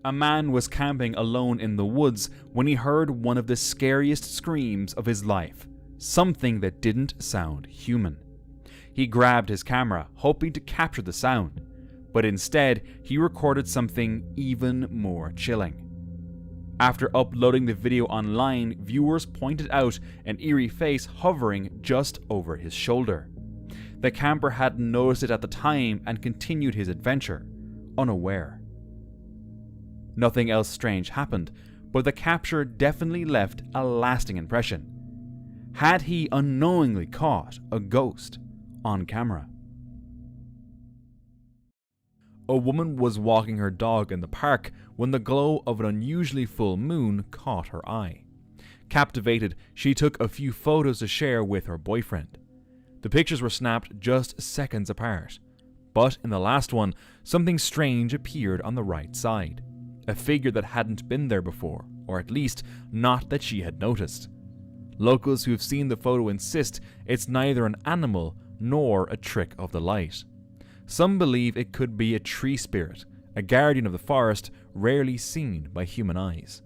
A man was camping alone in the woods when he heard one of the scariest screams of his life, something that didn't sound human. He grabbed his camera, hoping to capture the sound, but instead he recorded something even more chilling. After uploading the video online, viewers pointed out an eerie face hovering just over his shoulder. The camper hadn't noticed it at the time and continued his adventure, unaware. Nothing else strange happened, but the capture definitely left a lasting impression. Had he unknowingly caught a ghost on camera? A woman was walking her dog in the park when the glow of an unusually full moon caught her eye. Captivated, she took a few photos to share with her boyfriend. The pictures were snapped just seconds apart, but in the last one, something strange appeared on the right side. A figure that hadn't been there before, or at least not that she had noticed. Locals who have seen the photo insist it's neither an animal nor a trick of the light. Some believe it could be a tree spirit, a guardian of the forest rarely seen by human eyes.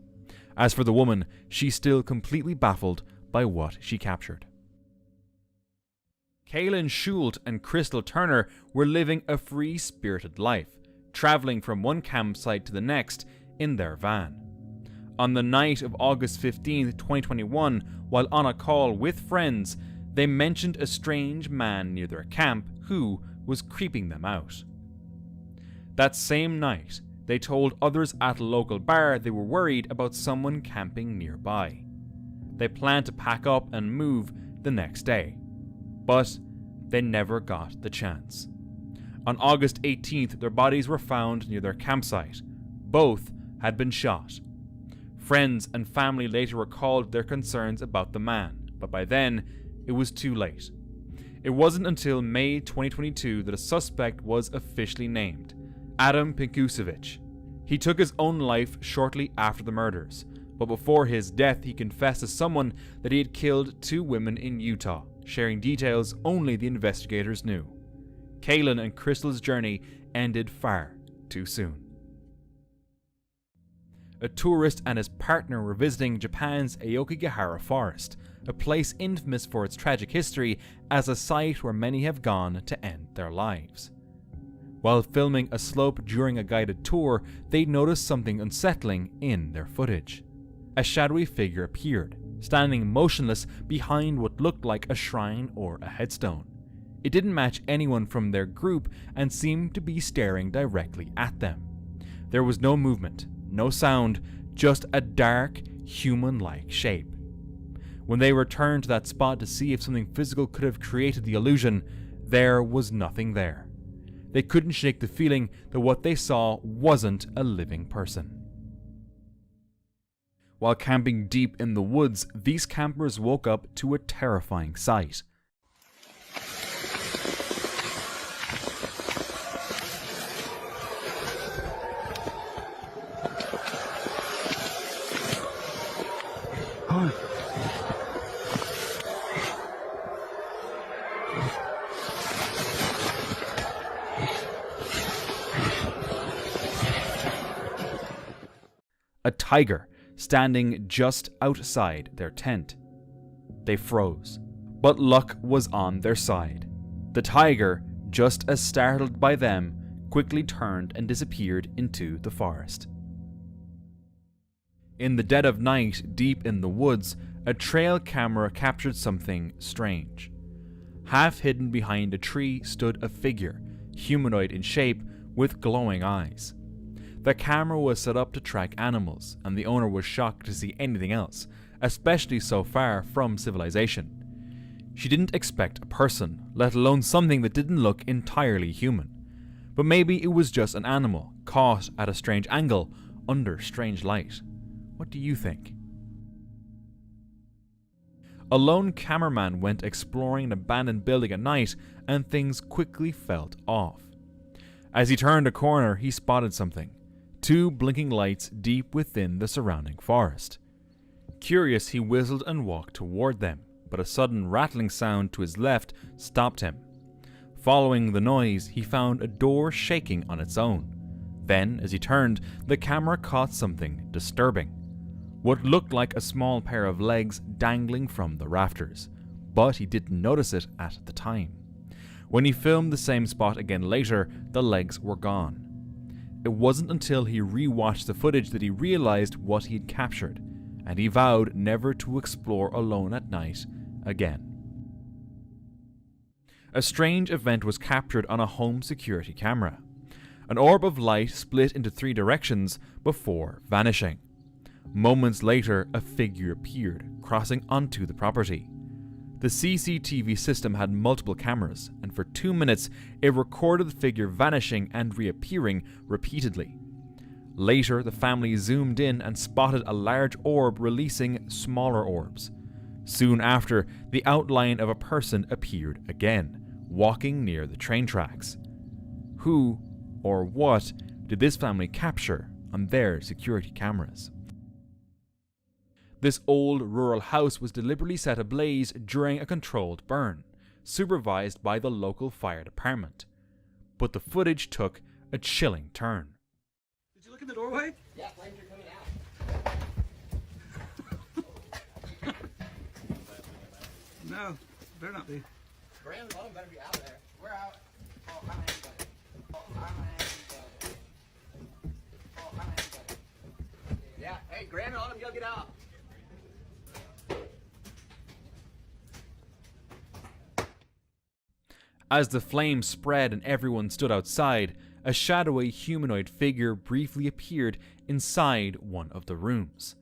As for the woman, she's still completely baffled by what she captured. Kaylin Schult and Crystal Turner were living a free-spirited life, traveling from one campsite to the next in their van. On the night of August 15, 2021, while on a call with friends, they mentioned a strange man near their camp who was creeping them out. That same night, they told others at a local bar they were worried about someone camping nearby. They planned to pack up and move the next day, but they never got the chance. On August 18th, their bodies were found near their campsite. Both had been shot. Friends and family later recalled their concerns about the man, but by then, it was too late. It wasn't until May 2022 that a suspect was officially named, Adam Pinkusevich. He took his own life shortly after the murders, but before his death he confessed to someone that he had killed 2 women in Utah, sharing details only the investigators knew. Kaylin and Crystal's journey ended far too soon. A tourist and his partner were visiting Japan's Aokigahara forest, a place infamous for its tragic history as a site where many have gone to end their lives. While filming a slope during a guided tour, they noticed something unsettling in their footage. A shadowy figure appeared, standing motionless behind what looked like a shrine or a headstone. It didn't match anyone from their group and seemed to be staring directly at them. There was no movement, no sound, just a dark, human-like shape. When they returned to that spot to see if something physical could have created the illusion, there was nothing there. They couldn't shake the feeling that what they saw wasn't a living person. While camping deep in the woods, these campers woke up to a terrifying sight. A tiger standing just outside their tent. They froze, but luck was on their side. The tiger, just as startled by them, quickly turned and disappeared into the forest. In the dead of night, deep in the woods, a trail camera captured something strange. Half hidden behind a tree stood a figure, humanoid in shape, with glowing eyes. The camera was set up to track animals, and the owner was shocked to see anything else, especially so far from civilization. She didn't expect a person, let alone something that didn't look entirely human. But maybe it was just an animal, caught at a strange angle, under strange light. What do you think? A lone cameraman went exploring an abandoned building at night, and things quickly felt off. As he turned a corner, he spotted something. 2 blinking lights deep within the surrounding forest. Curious, he whistled and walked toward them, but a sudden rattling sound to his left stopped him. Following the noise, he found a door shaking on its own. Then, as he turned, the camera caught something disturbing. What looked like a small pair of legs dangling from the rafters, but he didn't notice it at the time. When he filmed the same spot again later, the legs were gone. It wasn't until he re-watched the footage that he realized what he had captured, and he vowed never to explore alone at night again. A strange event was captured on a home security camera. An orb of light split into 3 directions before vanishing. Moments later, a figure appeared, crossing onto the property. The CCTV system had multiple cameras, and for 2 minutes it recorded the figure vanishing and reappearing repeatedly. Later, the family zoomed in and spotted a large orb releasing smaller orbs. Soon after, the outline of a person appeared again, walking near the train tracks. Who or what did this family capture on their security cameras? This old rural house was deliberately set ablaze during a controlled burn, supervised by the local fire department. But the footage took a chilling turn. Did you look in the doorway? Yeah, flames are coming out. No, better not be. Graham Bottom better be out of there. We're out. Oh, I'm anybody. Oh, I'm anybody. Oh, I'm anybody. Yeah, hey, Graham Bottom, go get out. As the flames spread and everyone stood outside, a shadowy humanoid figure briefly appeared inside one of the rooms.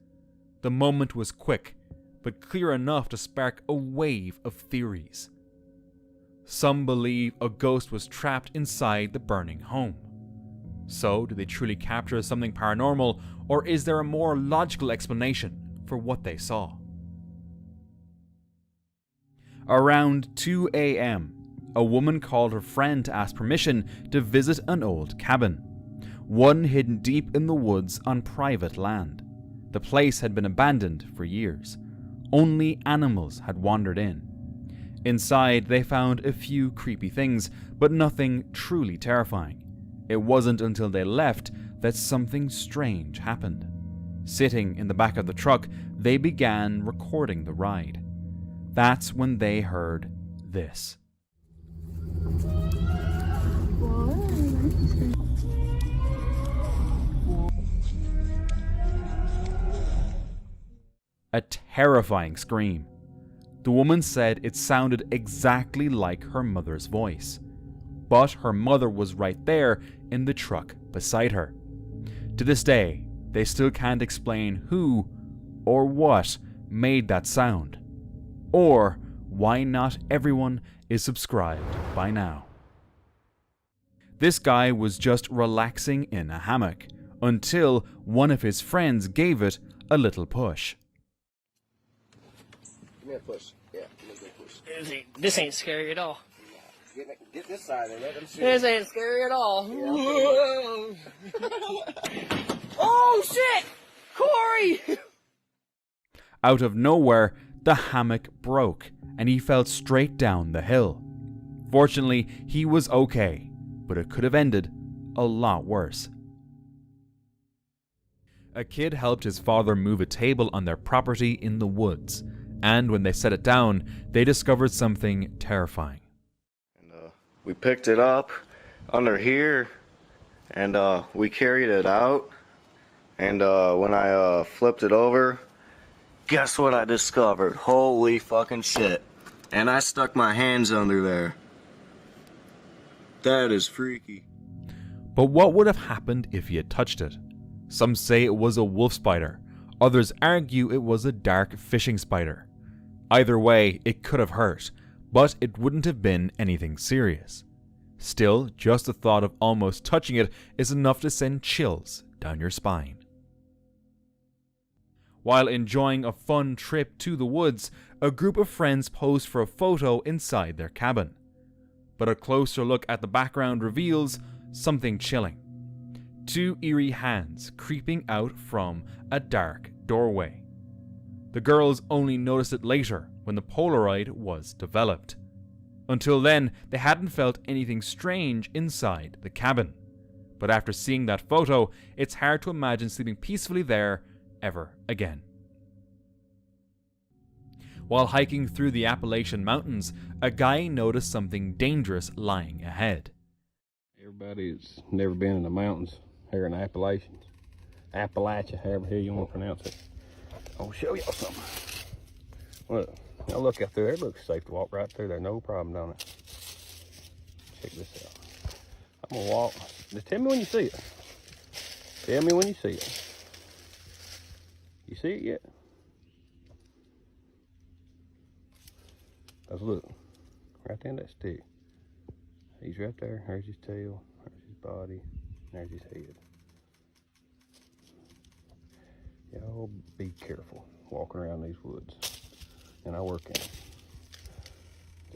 The moment was quick, but clear enough to spark a wave of theories. Some believe a ghost was trapped inside the burning home. So, did they truly capture something paranormal, or is there a more logical explanation for what they saw? Around 2 a.m., a woman called her friend to ask permission to visit an old cabin, one hidden deep in the woods on private land. The place had been abandoned for years. Only animals had wandered in. Inside, they found a few creepy things, but nothing truly terrifying. It wasn't until they left that something strange happened. Sitting in the back of the truck, they began recording the ride. That's when they heard this. A terrifying scream. The woman said it sounded exactly like her mother's voice, but her mother was right there in the truck beside her. To this day, they still can't explain who or what made that sound, or why not everyone is subscribed by now. This guy was just relaxing in a hammock until one of his friends gave it a little push. Give me a push. Yeah, give me a good push. This ain't scary at all. Get this side and let them see. This ain't scary at all. Yeah, Oh shit! Corey! Out of nowhere, the hammock broke and he fell straight down the hill. Fortunately, he was okay, but it could have ended a lot worse. A kid helped his father move a table on their property in the woods, and when they set it down, they discovered something terrifying. And we picked it up under here, and we carried it out, and when I flipped it over, guess what I discovered? Holy fucking shit. And I stuck my hands under there. That is freaky. But what would have happened if he had touched it? Some say it was a wolf spider. Others argue it was a dark fishing spider. Either way, it could have hurt, but it wouldn't have been anything serious. Still, just the thought of almost touching it is enough to send chills down your spine. While enjoying a fun trip to the woods, a group of friends posed for a photo inside their cabin. But a closer look at the background reveals something chilling. Two eerie hands creeping out from a dark doorway. The girls only noticed it later when the Polaroid was developed. Until then, they hadn't felt anything strange inside the cabin. But after seeing that photo, it's hard to imagine sleeping peacefully there ever again. While hiking through the Appalachian Mountains, a guy noticed something dangerous lying ahead. Everybody's never been in the mountains here in Appalachians. Appalachia, however you want to pronounce it. I'll show y'all something. Look, now look out there. It looks safe to walk right through there. No problem, don't it? Check this out. I'm gonna walk. Just tell me when you see it. Tell me when you see it. You see it yet? Let's look. Right there in that stick. He's right there. There's his tail. There's his body. There's his head. Y'all be careful walking around these woods. And I work in them.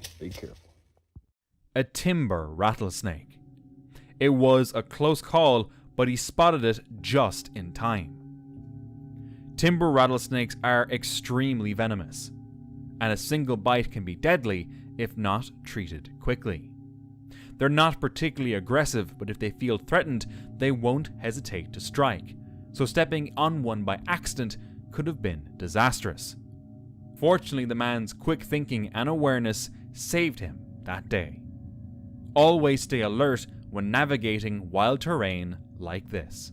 Just be careful. A timber rattlesnake. It was a close call, but he spotted it just in time. Timber rattlesnakes are extremely venomous, and a single bite can be deadly if not treated quickly. They're not particularly aggressive, but if they feel threatened, they won't hesitate to strike, so stepping on one by accident could have been disastrous. Fortunately, the man's quick thinking and awareness saved him that day. Always stay alert when navigating wild terrain like this.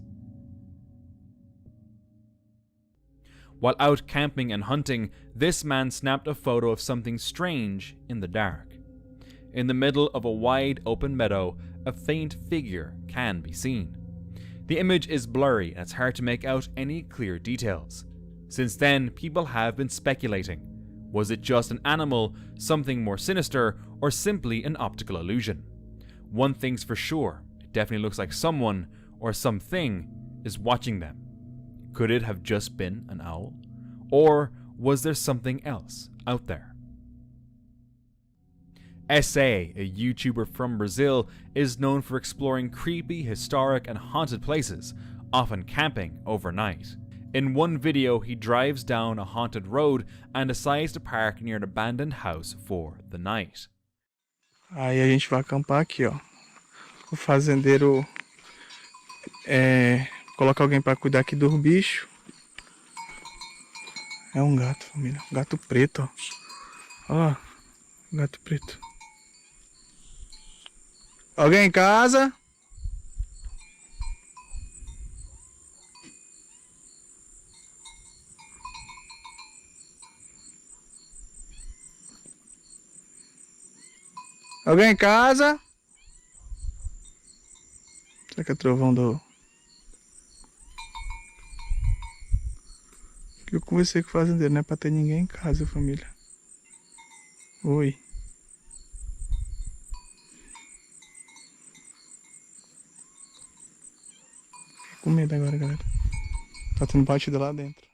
While out camping and hunting, this man snapped a photo of something strange in the dark. In the middle of a wide open meadow, a faint figure can be seen. The image is blurry and it's hard to make out any clear details. Since then, people have been speculating. Was it just an animal, something more sinister, or simply an optical illusion? One thing's for sure, it definitely looks like someone or something is watching them. Could it have just been an owl? Or was there something else out there? SA, a YouTuber from Brazil, is known for exploring creepy, historic, and haunted places, often camping overnight. In one video, he drives down a haunted road and decides to park near an abandoned house for the night. Aí a gente vai acampar aqui, ó. O fazendeiro coloca alguém para cuidar aqui dos bichos. É um gato, família. Um gato preto, ó. Olha lá. Gato preto. Alguém em casa? Alguém em casa? Será que é trovão do... Que eu conversei com o fazendeiro, não é pra ter ninguém em casa, família. Oi. Fiquei com medo agora, galera. Tá tendo batida lá dentro.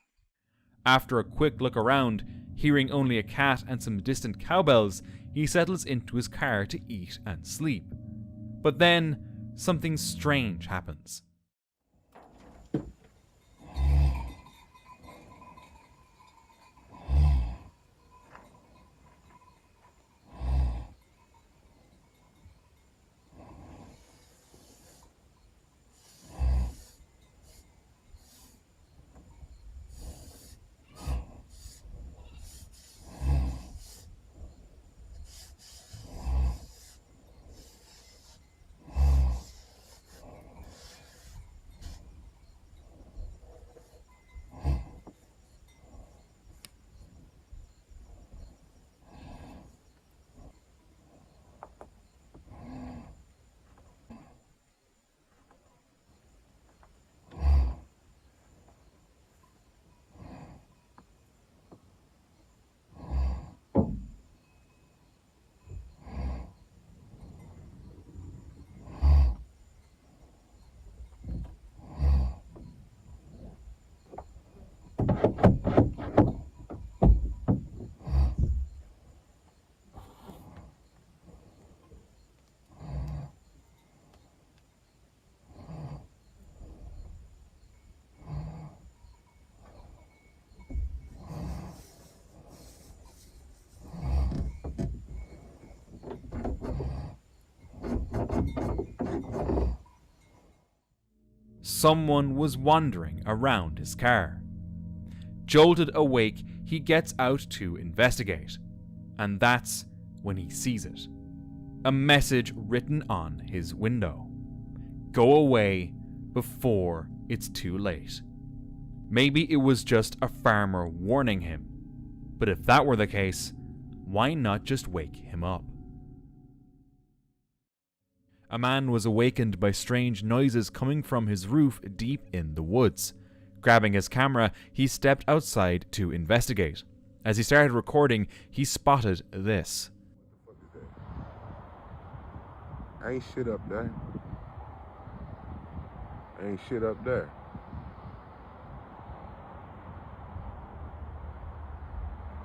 After a quick look around, hearing only a cat and some distant cowbells, he settles into his car to eat and sleep. But then, something strange happens. someone was wandering around his car. Jolted awake, he gets out to investigate, and that's when he sees it. A message written on his window. Go away before it's too late. Maybe it was just a farmer warning him, but if that were the case, why not just wake him up? A man was awakened by strange noises coming from his roof deep in the woods. Grabbing his camera, he stepped outside to investigate. As he started recording, he spotted this. Ain't shit up there. Ain't shit up there.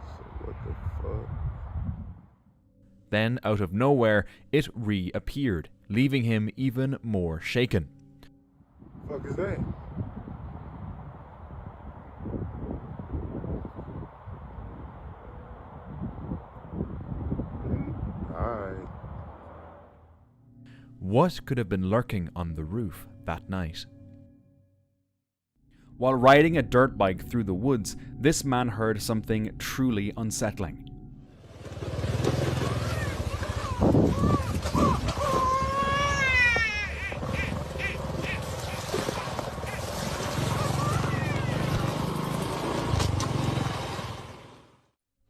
So what the fuck? Then, out of nowhere, it reappeared, leaving him even more shaken. Fuck is that? Alright. What could have been lurking on the roof that night? While riding a dirt bike through the woods, this man heard something truly unsettling.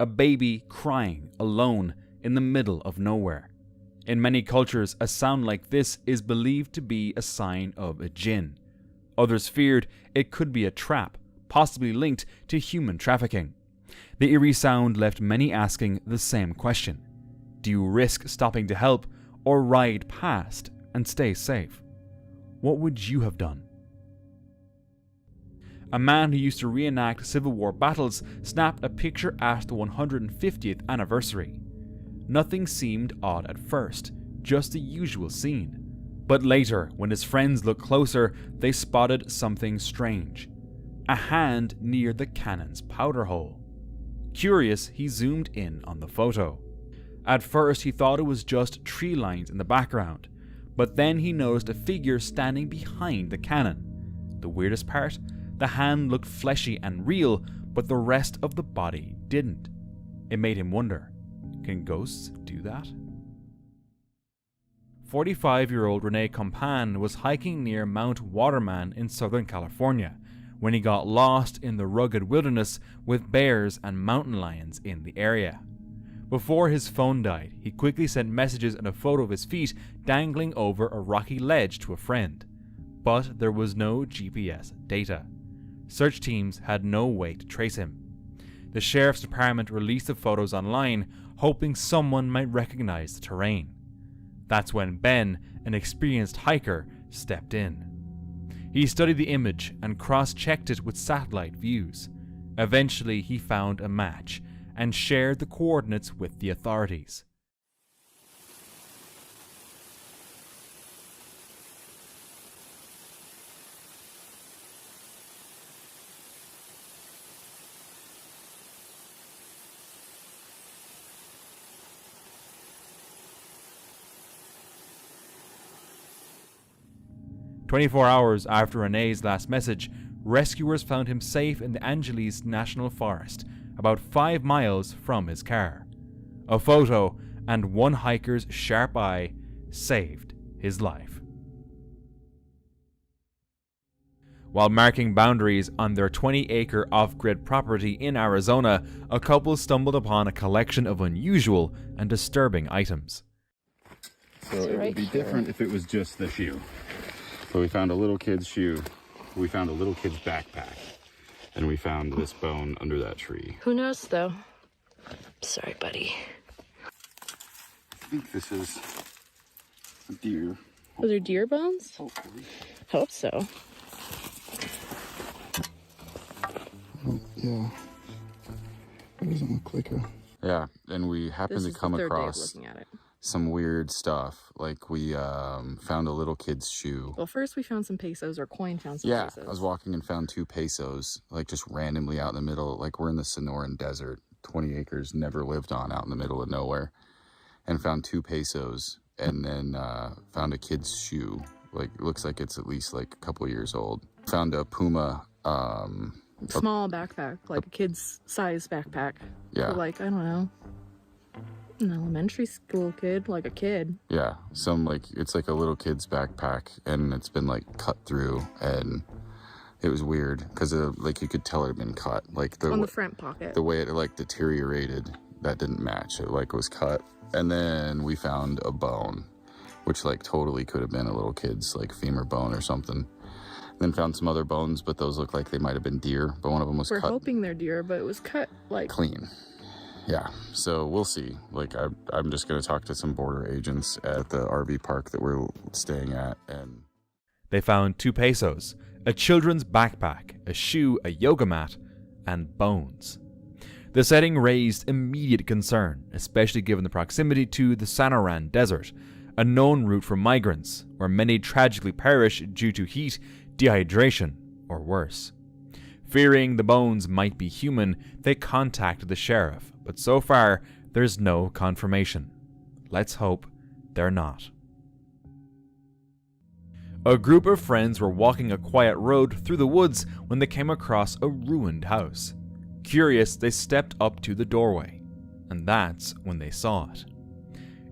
A baby crying alone in the middle of nowhere. In many cultures, a sound like this is believed to be a sign of a jinn. Others feared it could be a trap, possibly linked to human trafficking. The eerie sound left many asking the same question. Do you risk stopping to help or ride past and stay safe? What would you have done? A man who used to reenact Civil War battles snapped a picture at the 150th anniversary. Nothing seemed odd at first, just the usual scene. But later, when his friends looked closer, they spotted something strange. A hand near the cannon's powder hole. Curious, he zoomed in on the photo. At first, he thought it was just tree lines in the background, but then he noticed a figure standing behind the cannon. The weirdest part? The hand looked fleshy and real, but the rest of the body didn't. It made him wonder, can ghosts do that? 45-year-old Rene Compan was hiking near Mount Waterman in Southern California when he got lost in the rugged wilderness with bears and mountain lions in the area. Before his phone died, he quickly sent messages and a photo of his feet dangling over a rocky ledge to a friend. But there was no GPS data. Search teams had no way to trace him. The sheriff's department released the photos online, hoping someone might recognize the terrain. That's when Ben, an experienced hiker, stepped in. He studied the image and cross-checked it with satellite views. Eventually, he found a match and shared the coordinates with the authorities. "24 hours after Rene's last message, rescuers found him safe in the Angeles National Forest, about 5 miles from his car. A photo and one hiker's sharp eye saved his life." While marking boundaries on their 20-acre off-grid property in Arizona, a couple stumbled upon a collection of unusual and disturbing items. So it would be different if it was just the shoe. So we found a little kid's shoe, we found a little kid's backpack, and we found this bone under that tree. Who knows, though? Sorry, buddy. I think this is a deer. Those are deer bones? Hopefully. Hope so. Oh, yeah. That doesn't look like a... Yeah, and we happened to come across Looking at it. some weird stuff. Like we found a little kid's shoe. Well, first we found some pesos, or Coin found some pesos. I was walking and found 2 pesos, like just randomly out in the middle. Like we're in the Sonoran Desert, 20 acres, never lived on, out in the middle of nowhere. And found 2 pesos, and then found a kid's shoe Like, it looks like it's at least like a couple years old. Found a puma, Small backpack, like a kid's size backpack. Yeah. For like, I don't know, an elementary school kid, like a kid. Yeah, it's like a little kid's backpack, and it's been like cut through, and it was weird because like you could tell it had been cut, like On the front pocket. the way it like deteriorated, that didn't match. It like was cut. And then we found a bone, which like totally could have been a little kid's like femur bone or something. Then found some other bones, but those looked like they might have been deer, but one of them was We're cut hoping they're deer, but it was cut like clean. Yeah, so we'll see. Like, I'm just going to talk to some border agents at the RV park that we're staying at. And They found 2 pesos, a children's backpack, a shoe, a yoga mat, and bones. The setting raised immediate concern, especially given the proximity to the Sanoran Desert, a known route for migrants, where many tragically perish due to heat, dehydration, or worse. Fearing the bones might be human, they contacted the sheriff, but so far, there's no confirmation. Let's hope they're not. A group of friends were walking a quiet road through the woods when they came across a ruined house. Curious, they stepped up to the doorway, and that's when they saw it.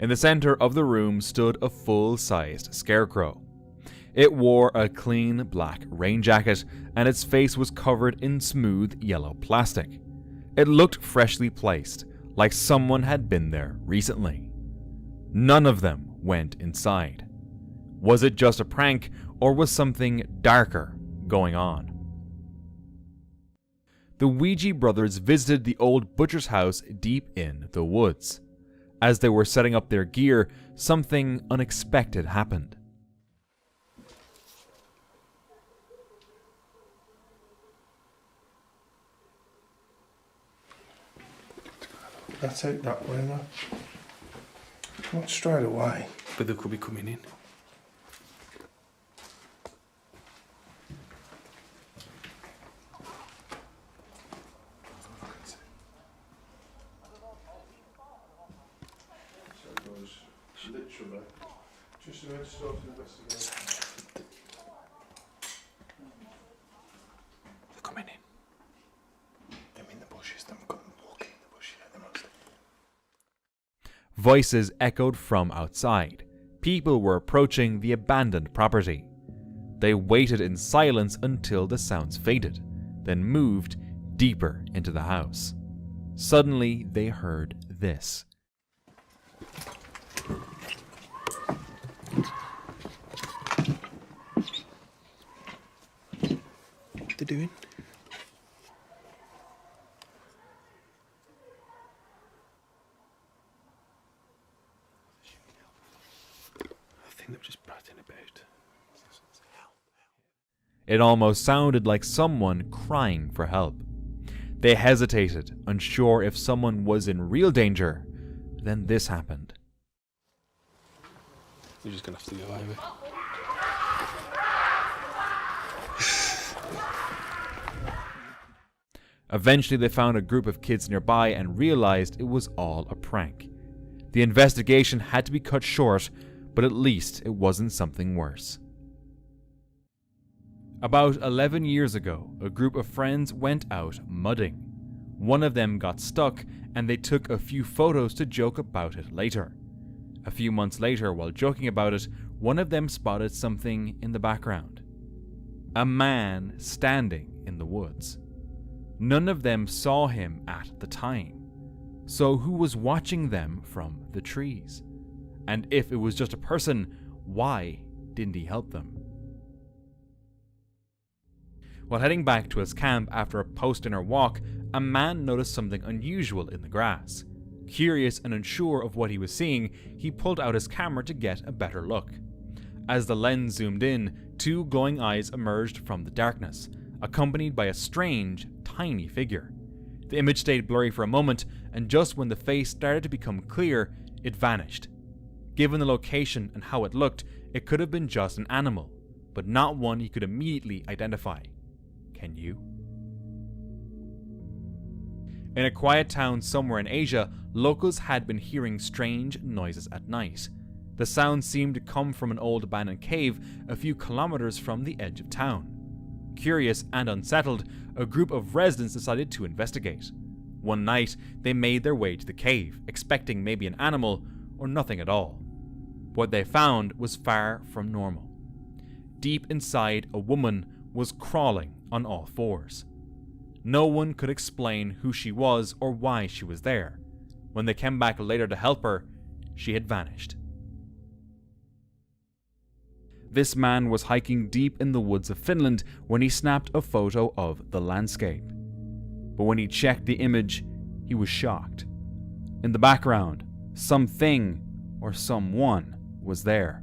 In the center of the room stood a full-sized scarecrow. It wore a clean black rain jacket, and its face was covered in smooth yellow plastic. It looked freshly placed, like someone had been there recently. None of them went inside. Was it just a prank, or was something darker going on? The Ouija brothers visited the old butcher's house deep in the woods. As they were setting up their gear, something unexpected happened. That's out that way now. Not straight away. But they could be coming in. So it goes literally just about to start to investigate. They're coming in. Them in the bushes, them walking in the bushes. They're not staying. Voices echoed from outside. People were approaching the abandoned property. They waited in silence until the sounds faded, then moved deeper into the house. Suddenly, they heard this. What they're doing? I think they're just prattling about. It almost sounded like someone crying for help. They hesitated, unsure if someone was in real danger. Then this happened. We're just gonna have to go over. Eventually, they found a group of kids nearby and realized it was all a prank. The investigation had to be cut short, but at least it wasn't something worse. About 11 years ago, a group of friends went out mudding. One of them got stuck, and they took a few photos to joke about it later. A few months later, while joking about it, one of them spotted something in the background. A man standing in the woods. None of them saw him at the time. So who was watching them from the trees? And if it was just a person, why didn't he help them? While heading back to his camp after a post-dinner walk, a man noticed something unusual in the grass. Curious and unsure of what he was seeing, he pulled out his camera to get a better look. As the lens zoomed in, 2 glowing eyes emerged from the darkness, accompanied by a strange, tiny figure. The image stayed blurry for a moment, and just when the face started to become clear, it vanished. Given the location and how it looked, it could have been just an animal, but not one he could immediately identify. Can you? In a quiet town somewhere in Asia, locals had been hearing strange noises at night. The sound seemed to come from an old abandoned cave a few kilometers from the edge of town. Curious and unsettled, a group of residents decided to investigate. One night, they made their way to the cave, expecting maybe an animal or nothing at all. What they found was far from normal. Deep inside, a woman was crawling on all fours. No one could explain who she was or why she was there. When they came back later to help her, she had vanished. This man was hiking deep in the woods of Finland when he snapped a photo of the landscape. But when he checked the image, he was shocked. In the background, something or someone was there.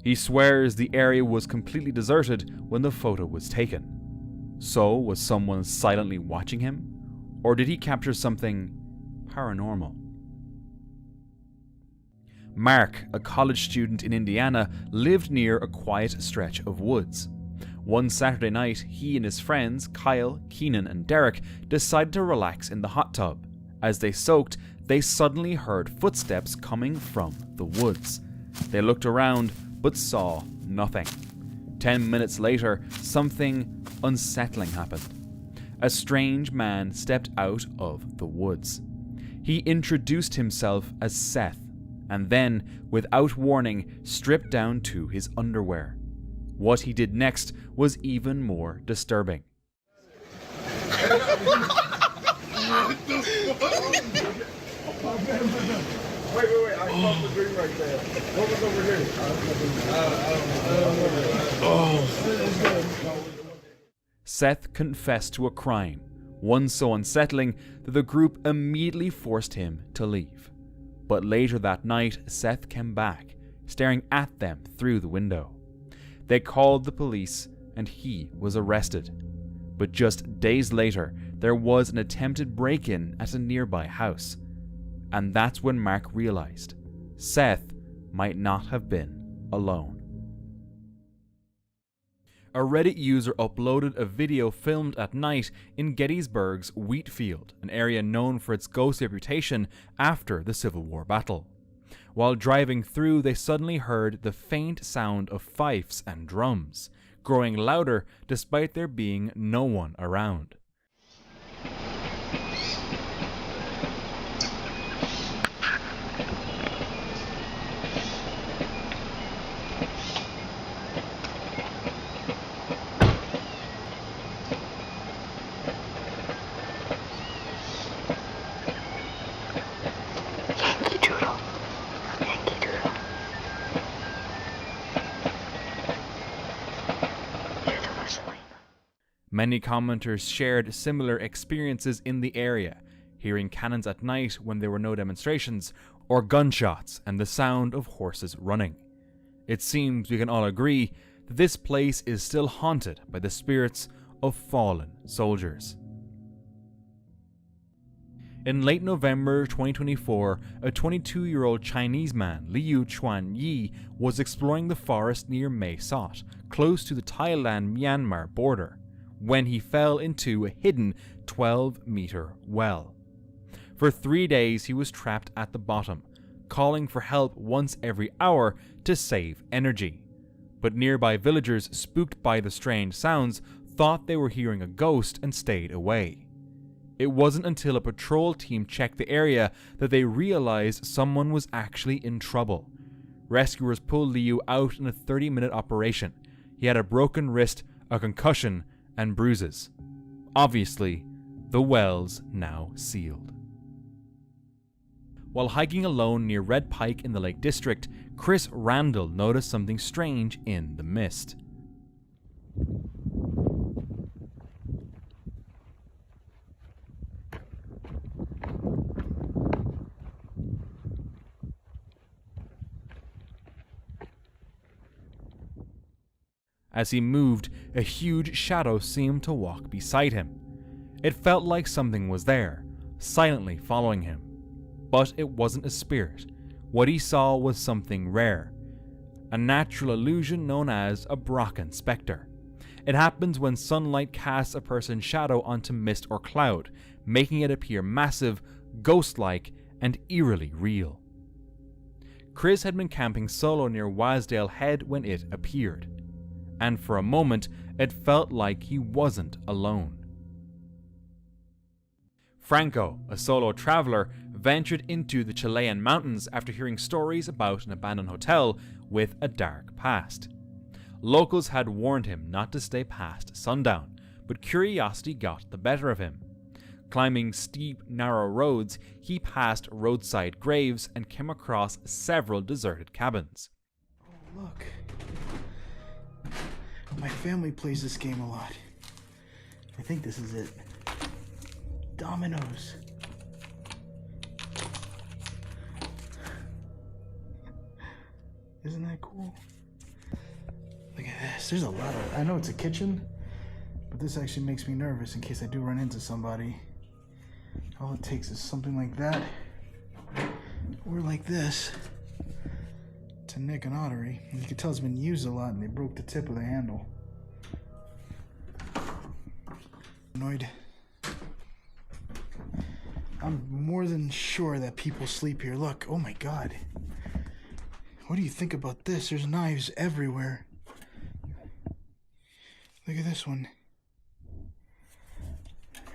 He swears the area was completely deserted when the photo was taken. So, was someone silently watching him? Or did he capture something paranormal? Mark, a college student in Indiana, lived near a quiet stretch of woods. One Saturday night, he and his friends, Kyle, Keenan, and Derek, decided to relax in the hot tub. As they soaked, they suddenly heard footsteps coming from the woods. They looked around, but saw nothing. 10 minutes later, something unsettling happened. A strange man stepped out of the woods. He introduced himself as Seth, and then, without warning, stripped down to his underwear. What he did next was even more disturbing. Wait, I saw the dream right there. What was over here? Seth confessed to a crime, one so unsettling that the group immediately forced him to leave. But later that night, Seth came back, staring at them through the window. They called the police and he was arrested. But just days later, there was an attempted break-in at a nearby house. And that's when Mark realized Seth might not have been alone. A Reddit user uploaded a video filmed at night in Gettysburg's wheat field, an area known for its ghost reputation after the Civil War battle. While driving through, they suddenly heard the faint sound of fifes and drums, growing louder despite there being no one around. Many commenters shared similar experiences in the area, hearing cannons at night when there were no demonstrations, or gunshots and the sound of horses running. It seems we can all agree that this place is still haunted by the spirits of fallen soldiers. In late November 2024, a 22-year-old Chinese man, Liu Chuan-yi, was exploring the forest near Mae Sot, close to the Thailand-Myanmar border, when he fell into a hidden 12-meter well. For 3 days he was trapped at the bottom, calling for help once every hour to save energy. But nearby villagers, spooked by the strange sounds, thought they were hearing a ghost and stayed away. It wasn't until a patrol team checked the area that they realized someone was actually in trouble. Rescuers pulled Liu out in a 30-minute operation. He had a broken wrist, a concussion, and bruises. Obviously, the well's now sealed. While hiking alone near Red Pike in the Lake District, Chris Randall noticed something strange in the mist. As he moved, a huge shadow seemed to walk beside him. It felt like something was there, silently following him. But it wasn't a spirit. What he saw was something rare, a natural illusion known as a Brocken spectre. It happens when sunlight casts a person's shadow onto mist or cloud, making it appear massive, ghost-like, and eerily real. Chris had been camping solo near Wasdale Head when it appeared, and for a moment it felt like he wasn't alone. Franco, a solo traveler, ventured into the Chilean mountains after hearing stories about an abandoned hotel with a dark past. Locals had warned him not to stay past sundown, but curiosity got the better of him. Climbing steep, narrow roads, he passed roadside graves and came across several deserted cabins. Oh, look. My family plays this game a lot. I think this is it. Dominoes. Isn't that cool? Look at this. There's a lot of... I know it's a kitchen, but this actually makes me nervous in case I do run into somebody. All it takes is something like that, or like this, to nick an artery. And you can tell it's been used a lot and they broke the tip of the handle. Annoyed. I'm more than sure that people sleep here. Look, oh my God. What do you think about this? There's knives everywhere. Look at this one.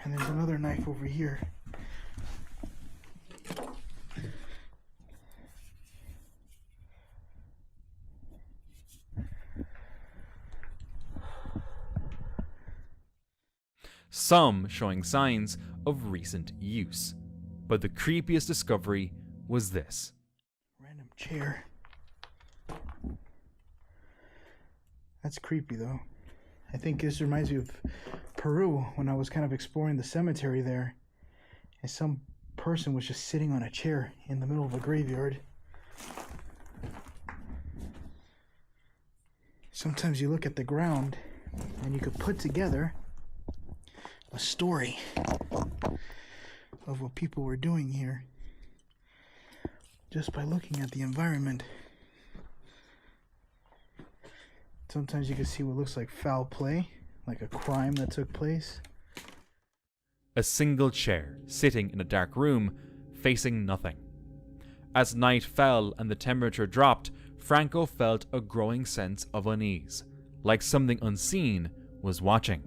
And there's another knife over here. Some showing signs of recent use. But the creepiest discovery was this. Random chair. That's creepy though. I think this reminds me of Peru when I was kind of exploring the cemetery there. And some person was just sitting on a chair in the middle of a graveyard. Sometimes you look at the ground and you could put together a story of what people were doing here just by looking at the environment. Sometimes you can see what looks like foul play, like a crime that took place. A single chair sitting in a dark room, facing nothing. As night fell and the temperature dropped, Franco felt a growing sense of unease, like something unseen was watching.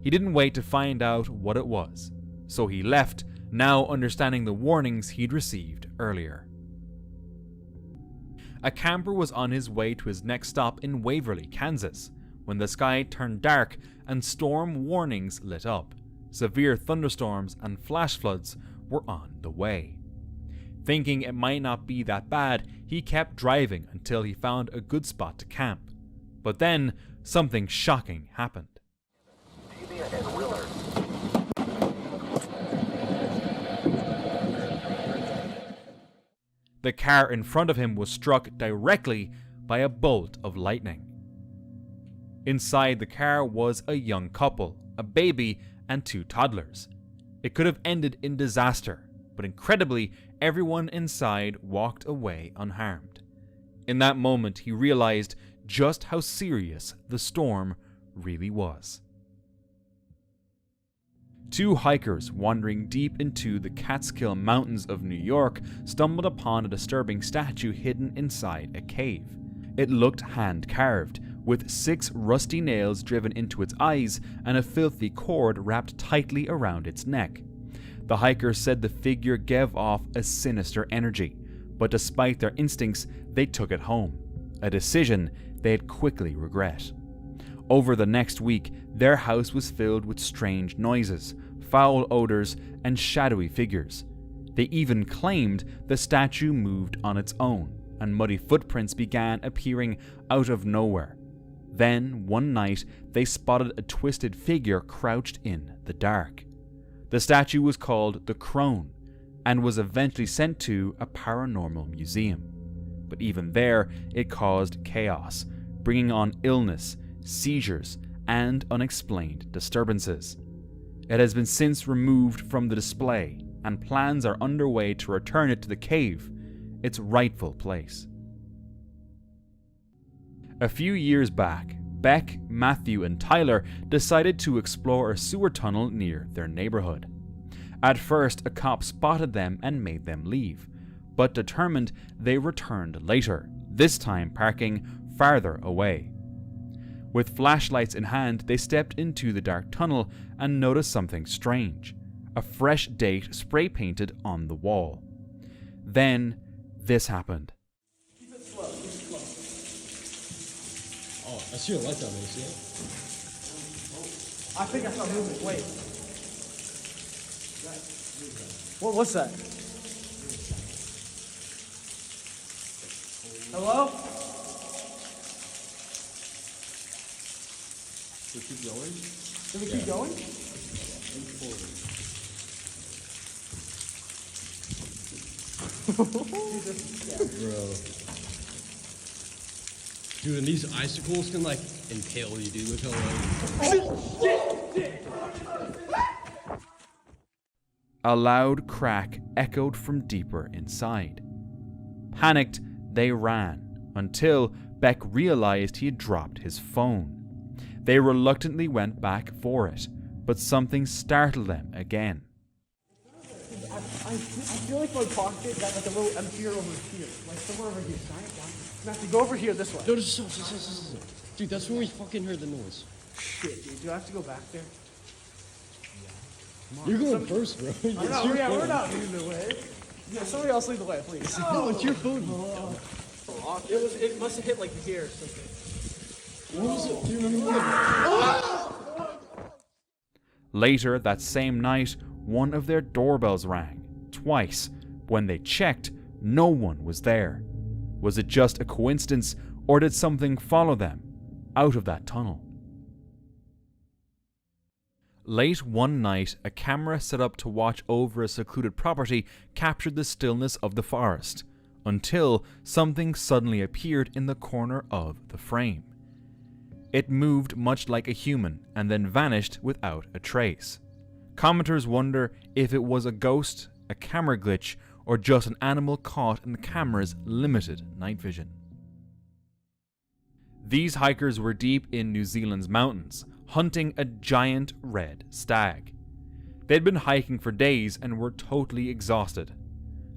He didn't wait to find out what it was, so he left, now understanding the warnings he'd received earlier. A camper was on his way to his next stop in Waverly, Kansas, when the sky turned dark and storm warnings lit up. Severe thunderstorms and flash floods were on the way. Thinking it might not be that bad, he kept driving until he found a good spot to camp. But then, something shocking happened. The car in front of him was struck directly by a bolt of lightning. Inside the car was a young couple, a baby, and 2 toddlers. It could have ended in disaster, but incredibly, everyone inside walked away unharmed. In that moment, he realized just how serious the storm really was. 2 hikers wandering deep into the Catskill Mountains of New York stumbled upon a disturbing statue hidden inside a cave. It looked hand-carved, with 6 rusty nails driven into its eyes and a filthy cord wrapped tightly around its neck. The hikers said the figure gave off a sinister energy, but despite their instincts, they took it home, a decision they'd quickly regret. Over the next week, their house was filled with strange noises, foul odors, and shadowy figures. They even claimed the statue moved on its own, and muddy footprints began appearing out of nowhere. Then, one night, they spotted a twisted figure crouched in the dark. The statue was called the Crone, and was eventually sent to a paranormal museum. But even there, it caused chaos, bringing on illness, seizures, and unexplained disturbances. It has been since removed from the display, and plans are underway to return it to the cave, its rightful place. A few years back, Beck, Matthew, and Tyler decided to explore a sewer tunnel near their neighborhood. At first, a cop spotted them and made them leave, but determined, they returned later, this time parking farther away. With flashlights in hand, they stepped into the dark tunnel and noticed something strange. A fresh date spray painted on the wall. Then, this happened. Keep it slow, keep it slow. Oh, I see a light down there, see it? I think I saw movement, wait. What was that? Hello? Should we keep going? Should we keep going? Bro. Dude, and these icicles can like impale you, dude. Look how A loud crack echoed from deeper inside. Panicked, they ran, until Beck realized he had dropped his phone. They reluctantly went back for it, but something startled them again. I feel like my pocket got like a little emptier over here. Like somewhere over here. I have to go over here this way. No, dude, that's where we fucking heard the noise. Shit, dude. Do I have to go back there? You're going first, bro. I know, yeah, we're not leading the way. Yeah, somebody else lead the way, please. No, it's your phone. It must have hit like here or something. What was it? Do you remember Later that same night, one of their doorbells rang, twice. When they checked, no one was there. Was it just a coincidence, or did something follow them out of that tunnel? Late one night, a camera set up to watch over a secluded property captured the stillness of the forest, until something suddenly appeared in the corner of the frame. It moved much like a human and then vanished without a trace. Commenters wonder if it was a ghost, a camera glitch, or just an animal caught in the camera's limited night vision. These hikers were deep in New Zealand's mountains, hunting a giant red stag. They'd been hiking for days and were totally exhausted.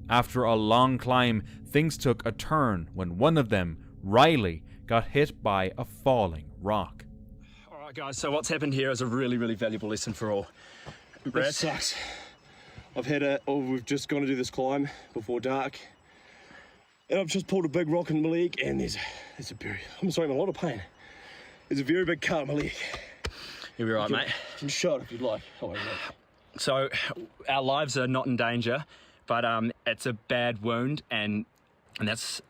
After a long climb, things took a turn when one of them, Riley, got hit by a falling rock. Alright guys, so what's happened here is a really, really valuable lesson for all. It sucks. We've just gone to do this climb before dark. And I've just pulled a big rock in my leg and I'm in a lot of pain. There's a very big cut in my leg. You'll be right, mate. You can show it if you'd like. Oh, so our lives are not in danger, but it's a bad wound, and that's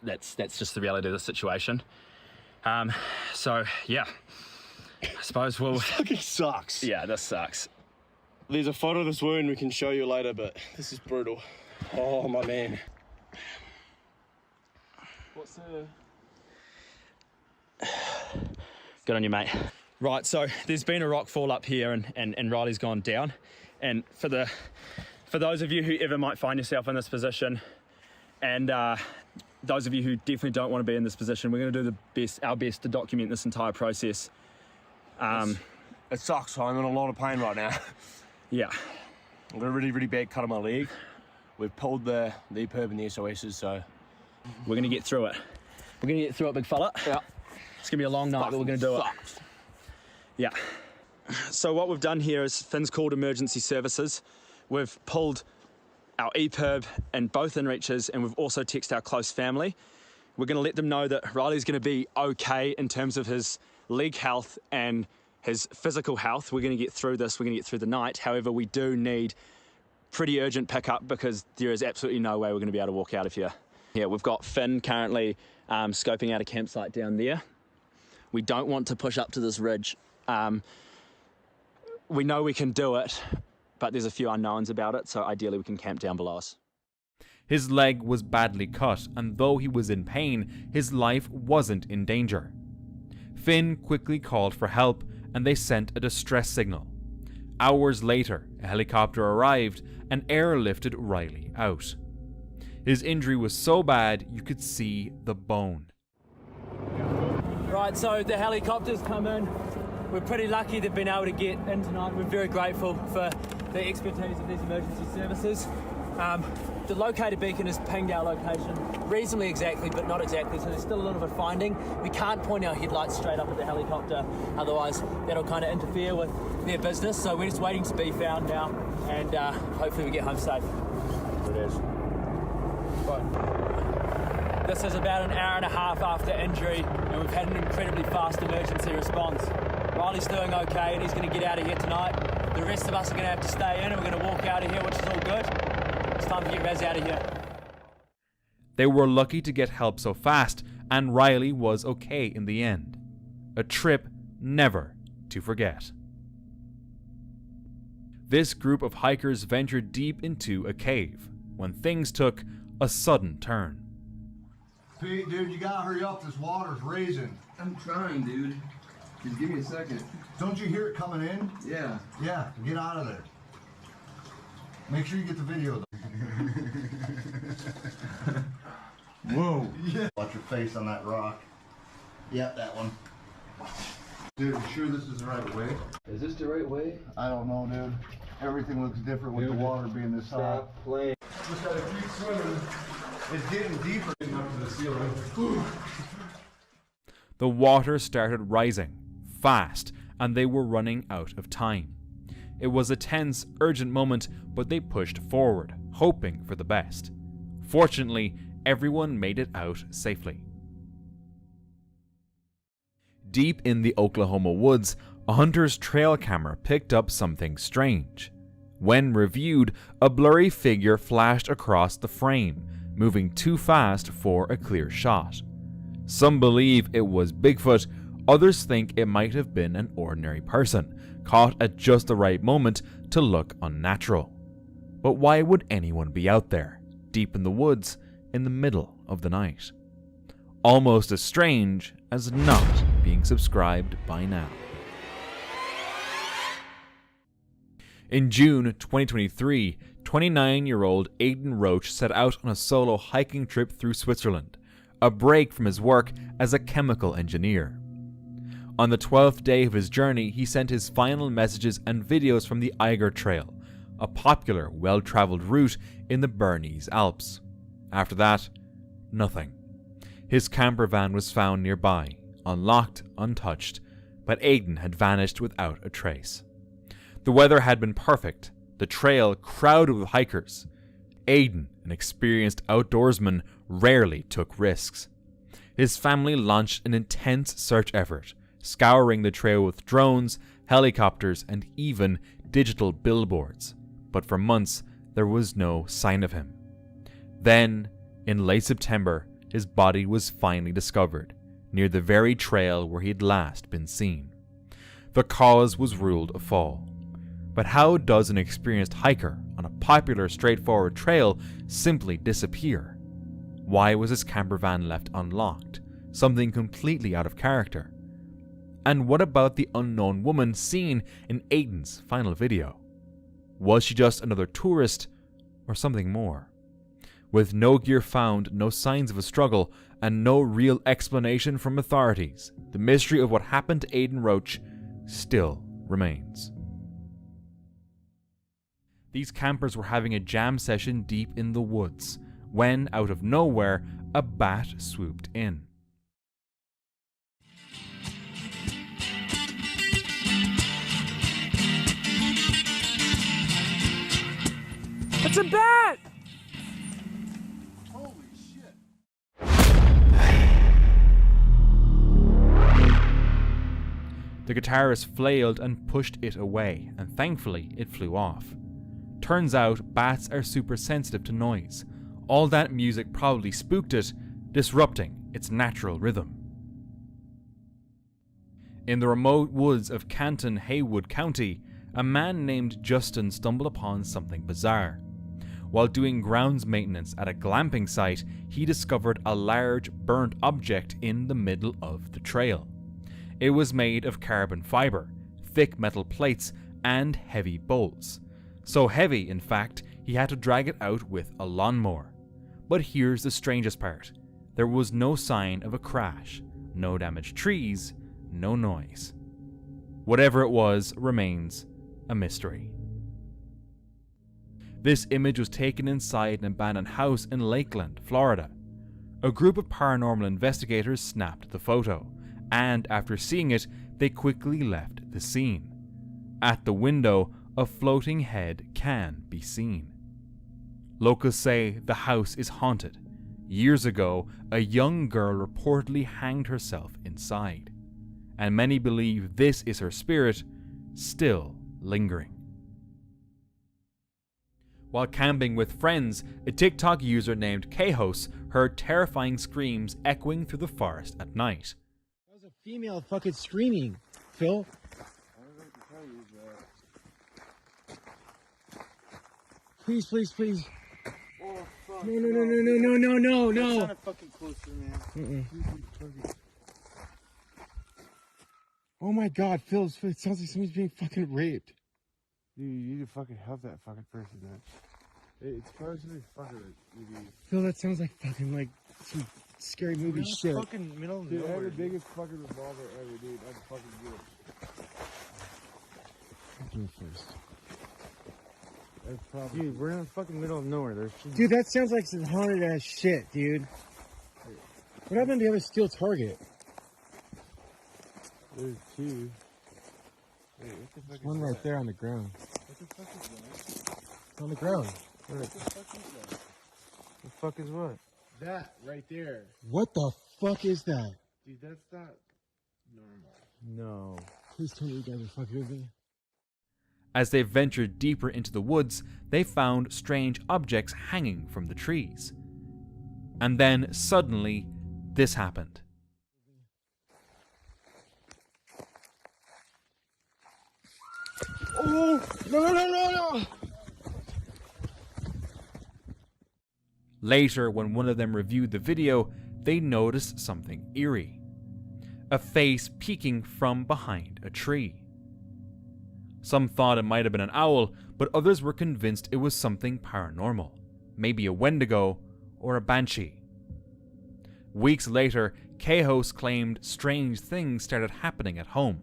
just the reality of the situation. So yeah, I suppose we'll. This fucking sucks. Yeah, this sucks. There's a photo of this wound we can show you later, but this is brutal. Oh my man. What's the? Good on you, mate. Right, so there's been a rock fall up here and Riley's gone down. And for those of you who ever might find yourself in this position, and those of you who definitely don't want to be in this position, we're going to do our best to document this entire process. It sucks, I'm in a lot of pain right now. Yeah. I've got a really, really bad cut on my leg. We've pulled the EPIRB and the SOSs, so... We're going to get through it. We're going to get through it, big fella. Yeah. It's going to be a long night, but we're going to do it. Yeah. So what we've done here is Finn's called emergency services. We've pulled our EPIRB and both inReaches, and we've also texted our close family. We're going to let them know that Riley's going to be okay in terms of his leg health and his physical health. We're going to get through this. We're going to get through the night. However, we do need pretty urgent pickup because there is absolutely no way we're going to be able to walk out of here. Yeah, we've got Finn currently scoping out a campsite down there. We don't want to push up to this ridge. We know we can do it, but there's a few unknowns about it, so ideally we can camp down below us. His leg was badly cut, and though he was in pain, his life wasn't in danger. Finn quickly called for help, and they sent a distress signal. Hours later, a helicopter arrived and airlifted Riley out. His injury was so bad you could see the bone. Right, so the helicopters come in. We're pretty lucky they've been able to get in tonight. We're very grateful for the expertise of these emergency services. The locator beacon has pinged our location reasonably exactly, but not exactly, so there's still a little bit of finding. We can't point our headlights straight up at the helicopter, otherwise that'll kind of interfere with their business, so we're just waiting to be found now, and hopefully we get home safe. There it is. Right. This is about an hour and a half after injury, and we've had an incredibly fast emergency response. Riley's doing okay, and he's going to get out of here tonight. The rest of us are going to have to stay in, and we're going to walk out of here, which is all good. It's time to get Raz out of here. They were lucky to get help so fast, and Riley was okay in the end. A trip never to forget. This group of hikers ventured deep into a cave when things took a sudden turn. Pete, dude, you gotta hurry up. This water's raising. I'm trying, dude. Just give me a second. Don't you hear it coming in? Yeah. Yeah, get out of there. Make sure you get the video, though. Whoa. Yeah. Watch your face on that rock. Yep, that one. Dude, you sure this is the right way? Is this the right way? I don't know, dude. Everything looks different with the water being this high. Stop playing. Just gotta keep swimming. It's getting deeper. Up to the ceiling. The water started rising, fast, and they were running out of time. It was a tense, urgent moment, but they pushed forward, hoping for the best. Fortunately, everyone made it out safely. Deep in the Oklahoma woods, a hunter's trail camera picked up something strange. When reviewed, a blurry figure flashed across the frame, moving too fast for a clear shot. Some believe it was Bigfoot, others think it might have been an ordinary person, caught at just the right moment to look unnatural. But why would anyone be out there, deep in the woods, in the middle of the night? Almost as strange as not being subscribed by now. In June 2023, 29-year-old Aidan Roach set out on a solo hiking trip through Switzerland, a break from his work as a chemical engineer. On the 12th day of his journey, he sent his final messages and videos from the Eiger Trail, a popular, well-traveled route in the Bernese Alps. After that, nothing. His camper van was found nearby, unlocked, untouched, but Aidan had vanished without a trace. The weather had been perfect, the trail crowded with hikers. Aidan, an experienced outdoorsman, rarely took risks. His family launched an intense search effort, scouring the trail with drones, helicopters, and even digital billboards. But for months, there was no sign of him. Then, in late September, his body was finally discovered, near the very trail where he had last been seen. The cause was ruled a fall. But how does an experienced hiker on a popular, straightforward trail simply disappear? Why was his camper van left unlocked? Something completely out of character. And what about the unknown woman seen in Aidan's final video? Was she just another tourist, or something more? With no gear found, no signs of a struggle, and no real explanation from authorities, the mystery of what happened to Aidan Roach still remains. These campers were having a jam session deep in the woods, when, out of nowhere, a bat swooped in. It's a bat! Holy shit. The guitarist flailed and pushed it away, and thankfully it flew off. Turns out bats are super sensitive to noise. All that music probably spooked it, disrupting its natural rhythm. In the remote woods of Canton, Haywood County, a man named Justin stumbled upon something bizarre. While doing grounds maintenance at a glamping site, he discovered a large burnt object in the middle of the trail. It was made of carbon fiber, thick metal plates, and heavy bolts. So heavy, in fact, he had to drag it out with a lawnmower. But here's the strangest part. There was no sign of a crash, no damaged trees, no noise. Whatever it was remains a mystery. This image was taken inside an abandoned house in Lakeland, Florida. A group of paranormal investigators snapped the photo, and after seeing it, they quickly left the scene. At the window, a floating head can be seen. Locals say the house is haunted. Years ago, a young girl reportedly hanged herself inside, and many believe this is her spirit still lingering. While camping with friends, a TikTok user named Kehos heard terrifying screams echoing through the forest at night. That was a female fucking screaming, Phil. Please, please, please. Oh, fuck. No. That's not fucking closer, man. Oh my god, Phil, it sounds like somebody's being fucking raped. Dude, you need to fucking help that fucking person, man. It's probably fucking idiot. Phil, that sounds like fucking like some scary movie shit. Fucking middle of Dude, I nowhere. have the biggest fucking revolver ever, dude. I'd fucking do it. I'll do it first. That's probably. Dude, we're in the fucking middle of nowhere. There's Dude, that sounds like some haunted ass shit, dude. What happened to the other steel target? There's two. Wait, what the fuck is One that? right there on the ground. What the fuck is that? It's on the ground. What the fuck is that? the fuck is what? That right there. What the fuck is that? Dude, that's not normal. No. Please tell me you guys are fucking with me. As they ventured deeper into the woods, they found strange objects hanging from the trees. And then, suddenly, this happened. Oh! No! Later, when one of them reviewed the video, they noticed something eerie. A face peeking from behind a tree. Some thought it might have been an owl, but others were convinced it was something paranormal, maybe a Wendigo or a banshee. Weeks later, Kehos claimed strange things started happening at home,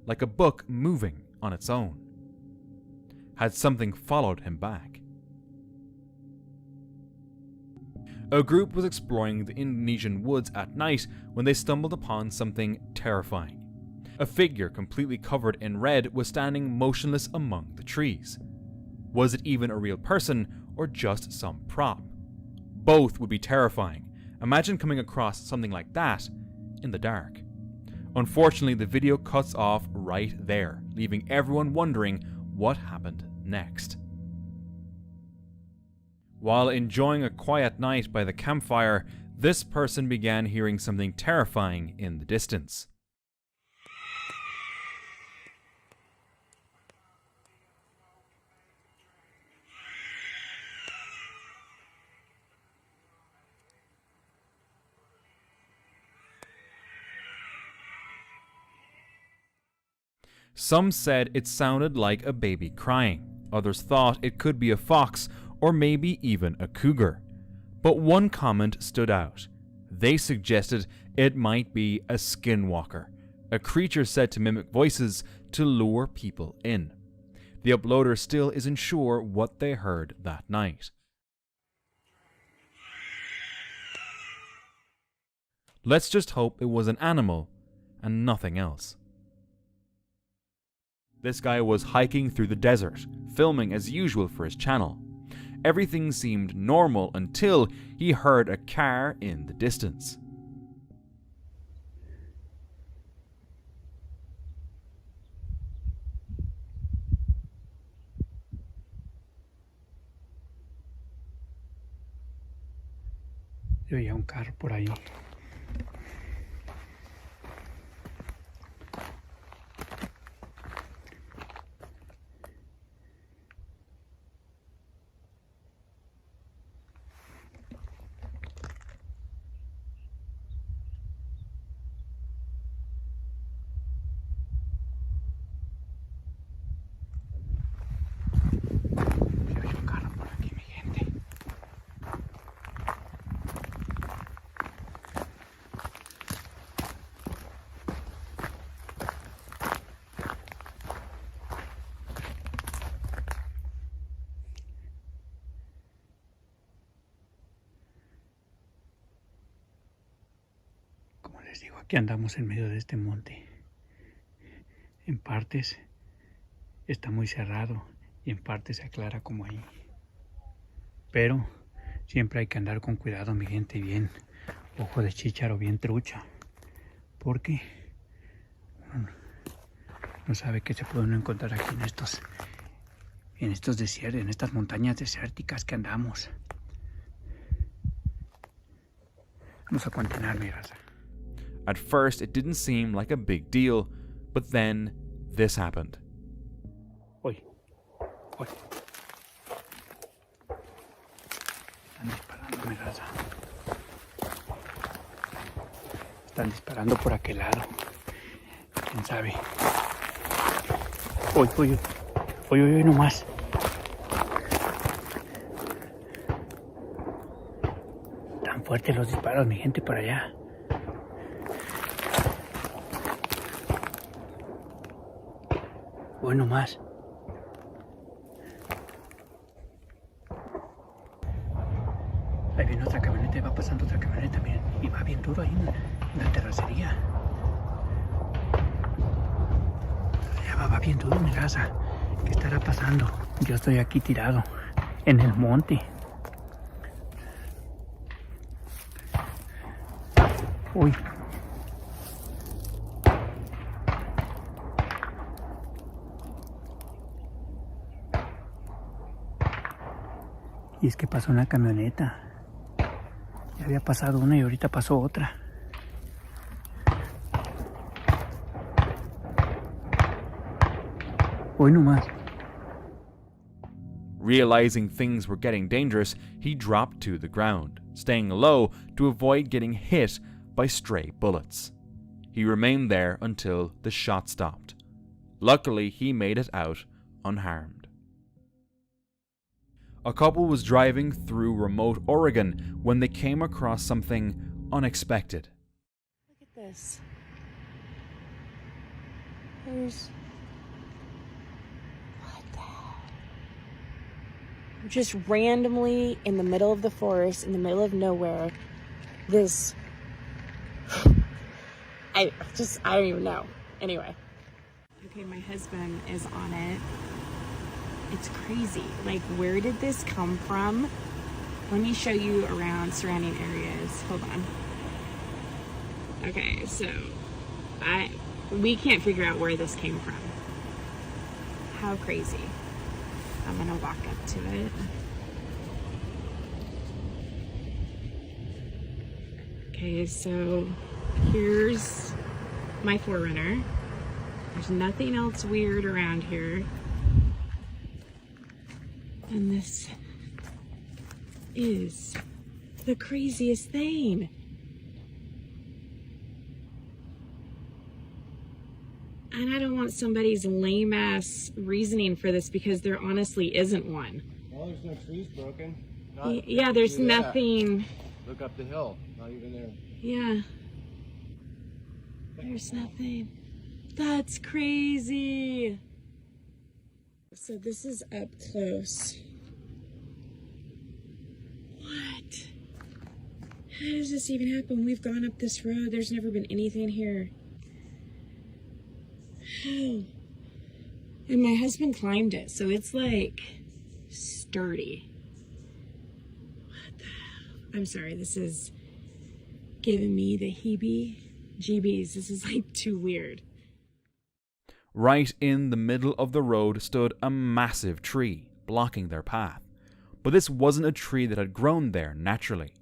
like a book moving on its own. Had something followed him back? A group was exploring the Indonesian woods at night when they stumbled upon something terrifying. A figure completely covered in red was standing motionless among the trees. Was it even a real person or just some prop? Both would be terrifying. Imagine coming across something like that in the dark. Unfortunately, the video cuts off right there, leaving everyone wondering what happened next. While enjoying a quiet night by the campfire, this person began hearing something terrifying in the distance. Some said it sounded like a baby crying. Others thought it could be a fox or maybe even a cougar. But one comment stood out. They suggested it might be a skinwalker, a creature said to mimic voices to lure people in. The uploader still isn't sure what they heard that night. Let's just hope it was an animal and nothing else. This guy was hiking through the desert, filming as usual for his channel. Everything seemed normal until he heard a car in the distance. Yo oía un carro por ahí. Les digo, aquí andamos en medio de este monte. En partes está muy cerrado y en partes se aclara como ahí. Pero siempre hay que andar con cuidado, mi gente, bien ojo de chícharo, bien trucha. Porque uno no sabe qué se puede uno encontrar aquí en estos desiertos, en estas montañas desérticas que andamos. Vamos a continuar, mi raza. At first, it didn't seem like a big deal, but then this happened. Oye. Están disparando, mi raza. Están disparando por aquel lado. ¿Quién sabe? Oye, nomás. Tan fuertes los disparos, mi gente, para allá. Hoy nomás. Ahí viene otra camioneta y va pasando otra camioneta, miren. Y va bien duro ahí en la terracería. Ya va bien duro, mi raza. ¿Qué estará pasando? Yo estoy aquí tirado en el monte. Uy. Y es que pasó una camioneta. Ya había pasado una y ahorita pasó otra. Hoy nomás. Realizing things were getting dangerous, he dropped to the ground, staying low to avoid getting hit by stray bullets. He remained there until the shot stopped. Luckily, he made it out unharmed. A couple was driving through remote Oregon when they came across something unexpected. Look at this. There's... What the hell? Just randomly in the middle of the forest, in the middle of nowhere, this... I don't even know. Anyway. Okay, my husband is on it. It's crazy. Like, where did this come from? Let me show you around surrounding areas. Hold on. Okay, so we can't figure out where this came from. How crazy. I'm gonna walk up to it. Okay, so here's my 4Runner. There's nothing else weird around here. And this is the craziest thing. And I don't want somebody's lame ass reasoning for this because there honestly isn't one. Well, there's no trees broken. Yeah, there's nothing. Look up the hill. Not even there. Yeah. There's nothing. That's crazy. So this is up close. What? How does this even happen? We've gone up this road. There's never been anything here. How? And my husband climbed it, so it's like sturdy. What the hell? I'm sorry, this is giving me the heebie-jeebies. This is like too weird. Right in the middle of the road stood a massive tree, blocking their path. But this wasn't a tree that had grown there naturally.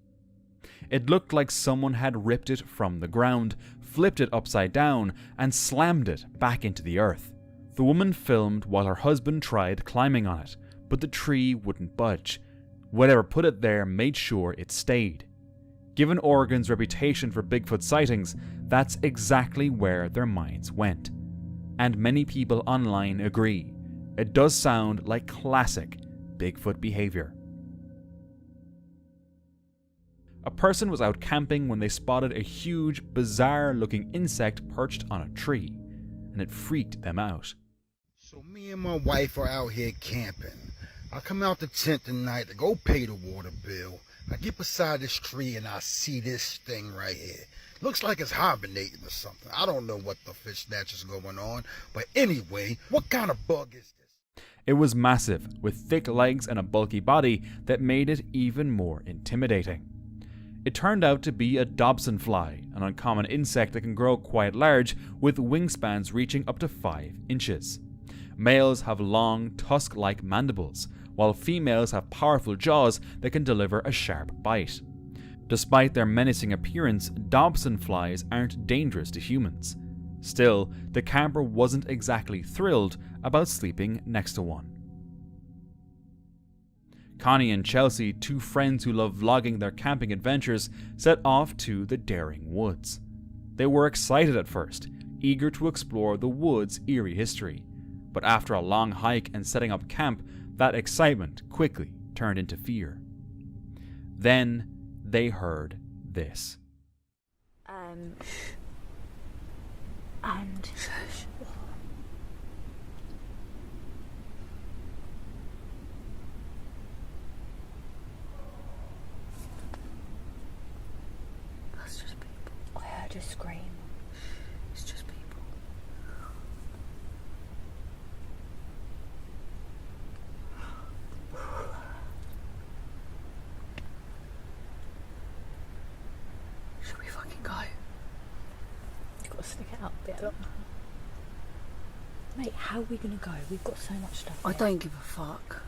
It looked like someone had ripped it from the ground, flipped it upside down, and slammed it back into the earth. The woman filmed while her husband tried climbing on it, but the tree wouldn't budge. Whatever put it there made sure it stayed. Given Oregon's reputation for Bigfoot sightings, that's exactly where their minds went. And many people online agree. It does sound like classic Bigfoot behavior. A person was out camping when they spotted a huge, bizarre-looking insect perched on a tree, and it freaked them out. So me and my wife are out here camping. I come out the tent tonight to go pay the water bill. I get beside this tree and I see this thing right here. Looks like it's hibernating or something. I don't know what the fish snatch is going on. But anyway, what kind of bug is this? It was massive, with thick legs and a bulky body that made it even more intimidating. It turned out to be a Dobson fly, an uncommon insect that can grow quite large, with wingspans reaching up to 5 inches. Males have long, tusk-like mandibles, while females have powerful jaws that can deliver a sharp bite. Despite their menacing appearance, Dobson flies aren't dangerous to humans. Still, the camper wasn't exactly thrilled about sleeping next to one. Connie and Chelsea, two friends who love vlogging their camping adventures, set off to the daring woods. They were excited at first, eager to explore the woods' eerie history. But after a long hike and setting up camp, that excitement quickly turned into fear. Then they heard this. And that's just people. I heard a scream. It's just people. Should we fucking go? You've got to stick it up a bit. Mate, how are we going to go? We've got so much stuff. I don't give a fuck.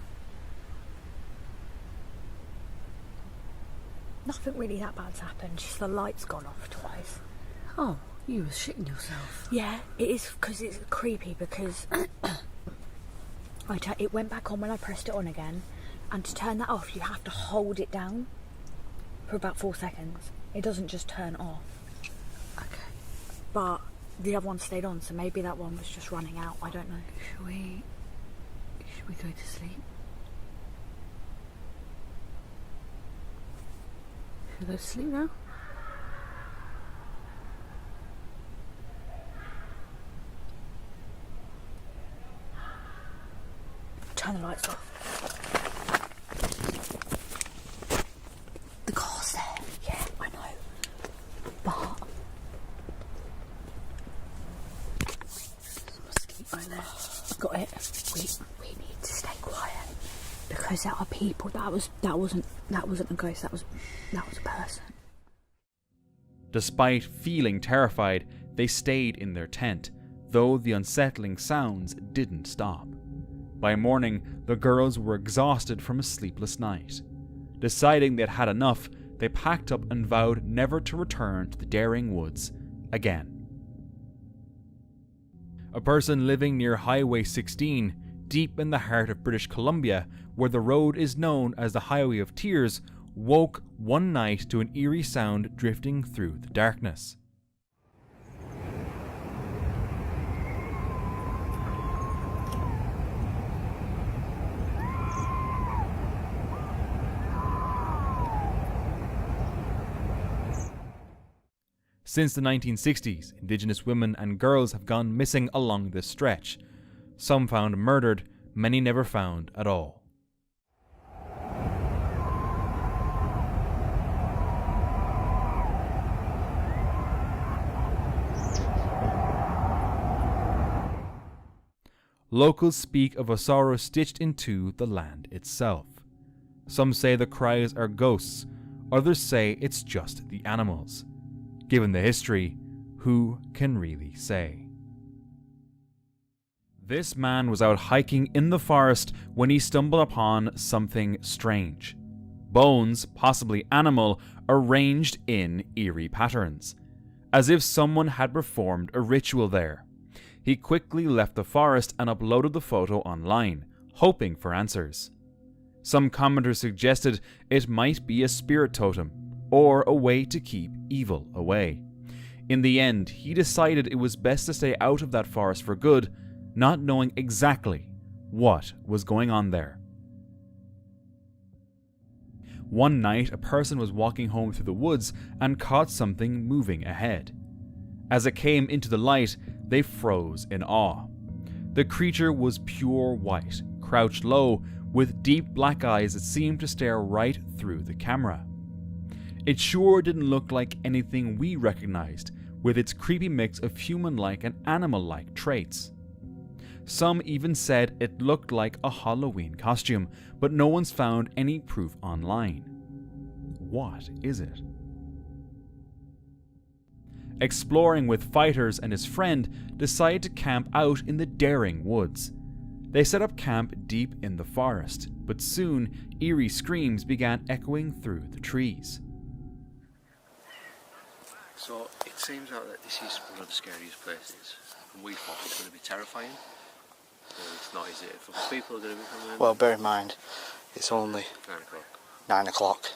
Nothing really that bad's happened, just the light's gone off twice. Oh, you were shitting yourself. Yeah, it is, because it's creepy, because it went back on when I pressed it on again, and to turn that off you have to hold it down for about 4 seconds. It doesn't just turn off. Okay. But the other one stayed on, so maybe that one was just running out, I don't know. Should we go to sleep? Should we go to sleep now? Turn the lights off. The car's there. Yeah, I know. But I've got it. We need to stay quiet because there are people. That wasn't a ghost. That was a person. Despite feeling terrified, they stayed in their tent, though the unsettling sounds didn't stop. By morning, the girls were exhausted from a sleepless night. Deciding they'd had enough, they packed up and vowed never to return to the daring woods again. A person living near Highway 16, deep in the heart of British Columbia, where the road is known as the Highway of Tears, woke one night to an eerie sound drifting through the darkness. Since the 1960s, Indigenous women and girls have gone missing along this stretch. Some found murdered, many never found at all. Locals speak of a sorrow stitched into the land itself. Some say the cries are ghosts, others say it's just the animals. Given the history, who can really say? This man was out hiking in the forest when he stumbled upon something strange. Bones, possibly animal, arranged in eerie patterns, as if someone had performed a ritual there. He quickly left the forest and uploaded the photo online, hoping for answers. Some commenters suggested it might be a spirit totem, or a way to keep evil away. In the end, he decided it was best to stay out of that forest for good, not knowing exactly what was going on there. One night, a person was walking home through the woods and caught something moving ahead. As it came into the light, they froze in awe. The creature was pure white, crouched low, with deep black eyes that seemed to stare right through the camera. It sure didn't look like anything we recognized, with its creepy mix of human-like and animal-like traits. Some even said it looked like a Halloween costume, but no one's found any proof online. What is it? Exploring with Fighters and his friend decided to camp out in the Daring Woods. They set up camp deep in the forest, but soon eerie screams began echoing through the trees. So it seems out that this is one of the scariest places, and we thought it's going to be terrifying. It's not, is it? For people are going to be coming in. Well, bear in mind, it's only 9 o'clock. 9 o'clock.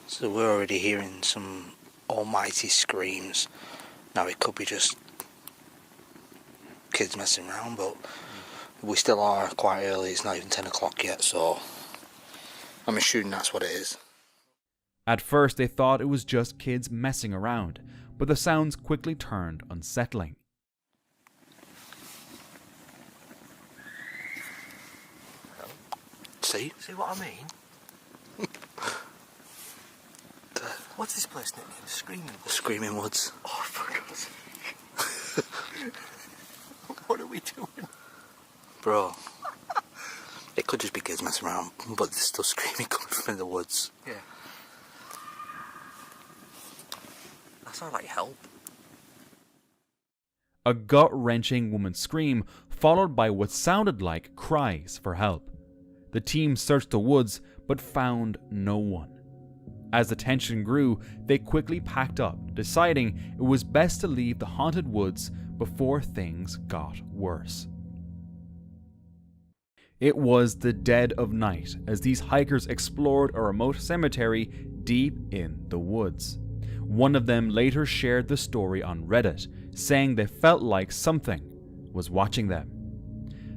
So we're already hearing some almighty screams. Now it could be just kids messing around, but we still are quite early. It's not even 10 o'clock yet, so I'm assuming that's what it is. At first they thought it was just kids messing around, but the sounds quickly turned unsettling. See what I mean? What's this place named? The Screaming Woods. Oh, for God's sake. What are we doing? Bro, it could just be kids messing around, but there's still screaming coming from the woods. Yeah. That sounds like help. A gut-wrenching woman's scream, followed by what sounded like cries for help. The team searched the woods, but found no one. As the tension grew, they quickly packed up, deciding it was best to leave the haunted woods before things got worse. It was the dead of night as these hikers explored a remote cemetery deep in the woods. One of them later shared the story on Reddit, saying they felt like something was watching them.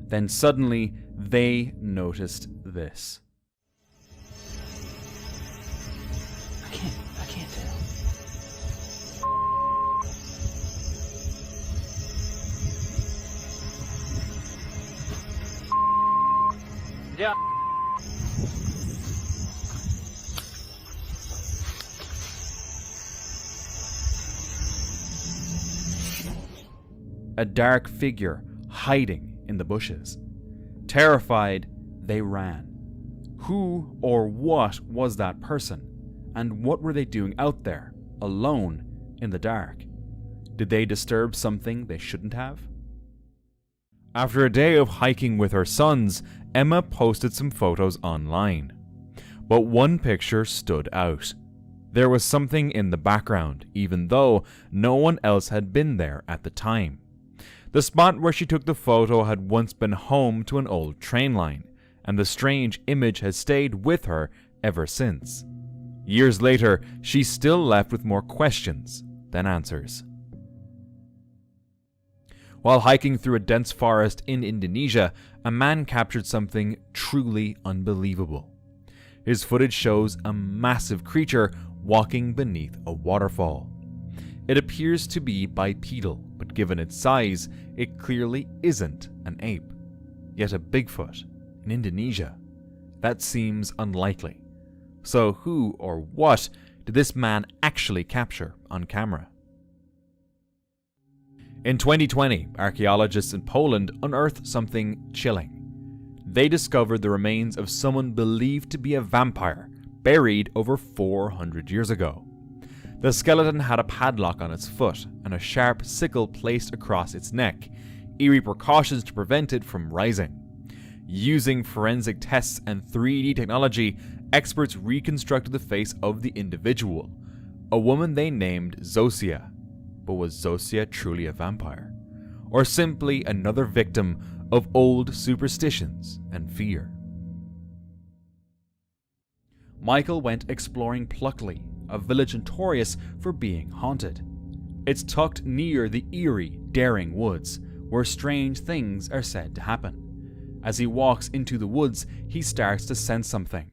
Then suddenly, they noticed this. I can't tell. Yeah. A dark figure hiding in the bushes. Terrified, they ran. Who or what was that person? And what were they doing out there, alone, in the dark? Did they disturb something they shouldn't have? After a day of hiking with her sons, Emma posted some photos online. But one picture stood out. There was something in the background, even though no one else had been there at the time. The spot where she took the photo had once been home to an old train line, and the strange image has stayed with her ever since. Years later, she's still left with more questions than answers. While hiking through a dense forest in Indonesia, a man captured something truly unbelievable. His footage shows a massive creature walking beneath a waterfall. It appears to be bipedal, but given its size, it clearly isn't an ape. Yet a Bigfoot in Indonesia? That seems unlikely. So who or what did this man actually capture on camera? In 2020, archaeologists in Poland unearthed something chilling. They discovered the remains of someone believed to be a vampire, buried over 400 years ago. The skeleton had a padlock on its foot and a sharp sickle placed across its neck, eerie precautions to prevent it from rising. Using forensic tests and 3D technology, experts reconstructed the face of the individual, a woman they named Zosia. But was Zosia truly a vampire? Or simply another victim of old superstitions and fear? Michael went exploring Pluckley, a village notorious for being haunted. It's tucked near the eerie, Daring Woods, where strange things are said to happen. As he walks into the woods, he starts to sense something.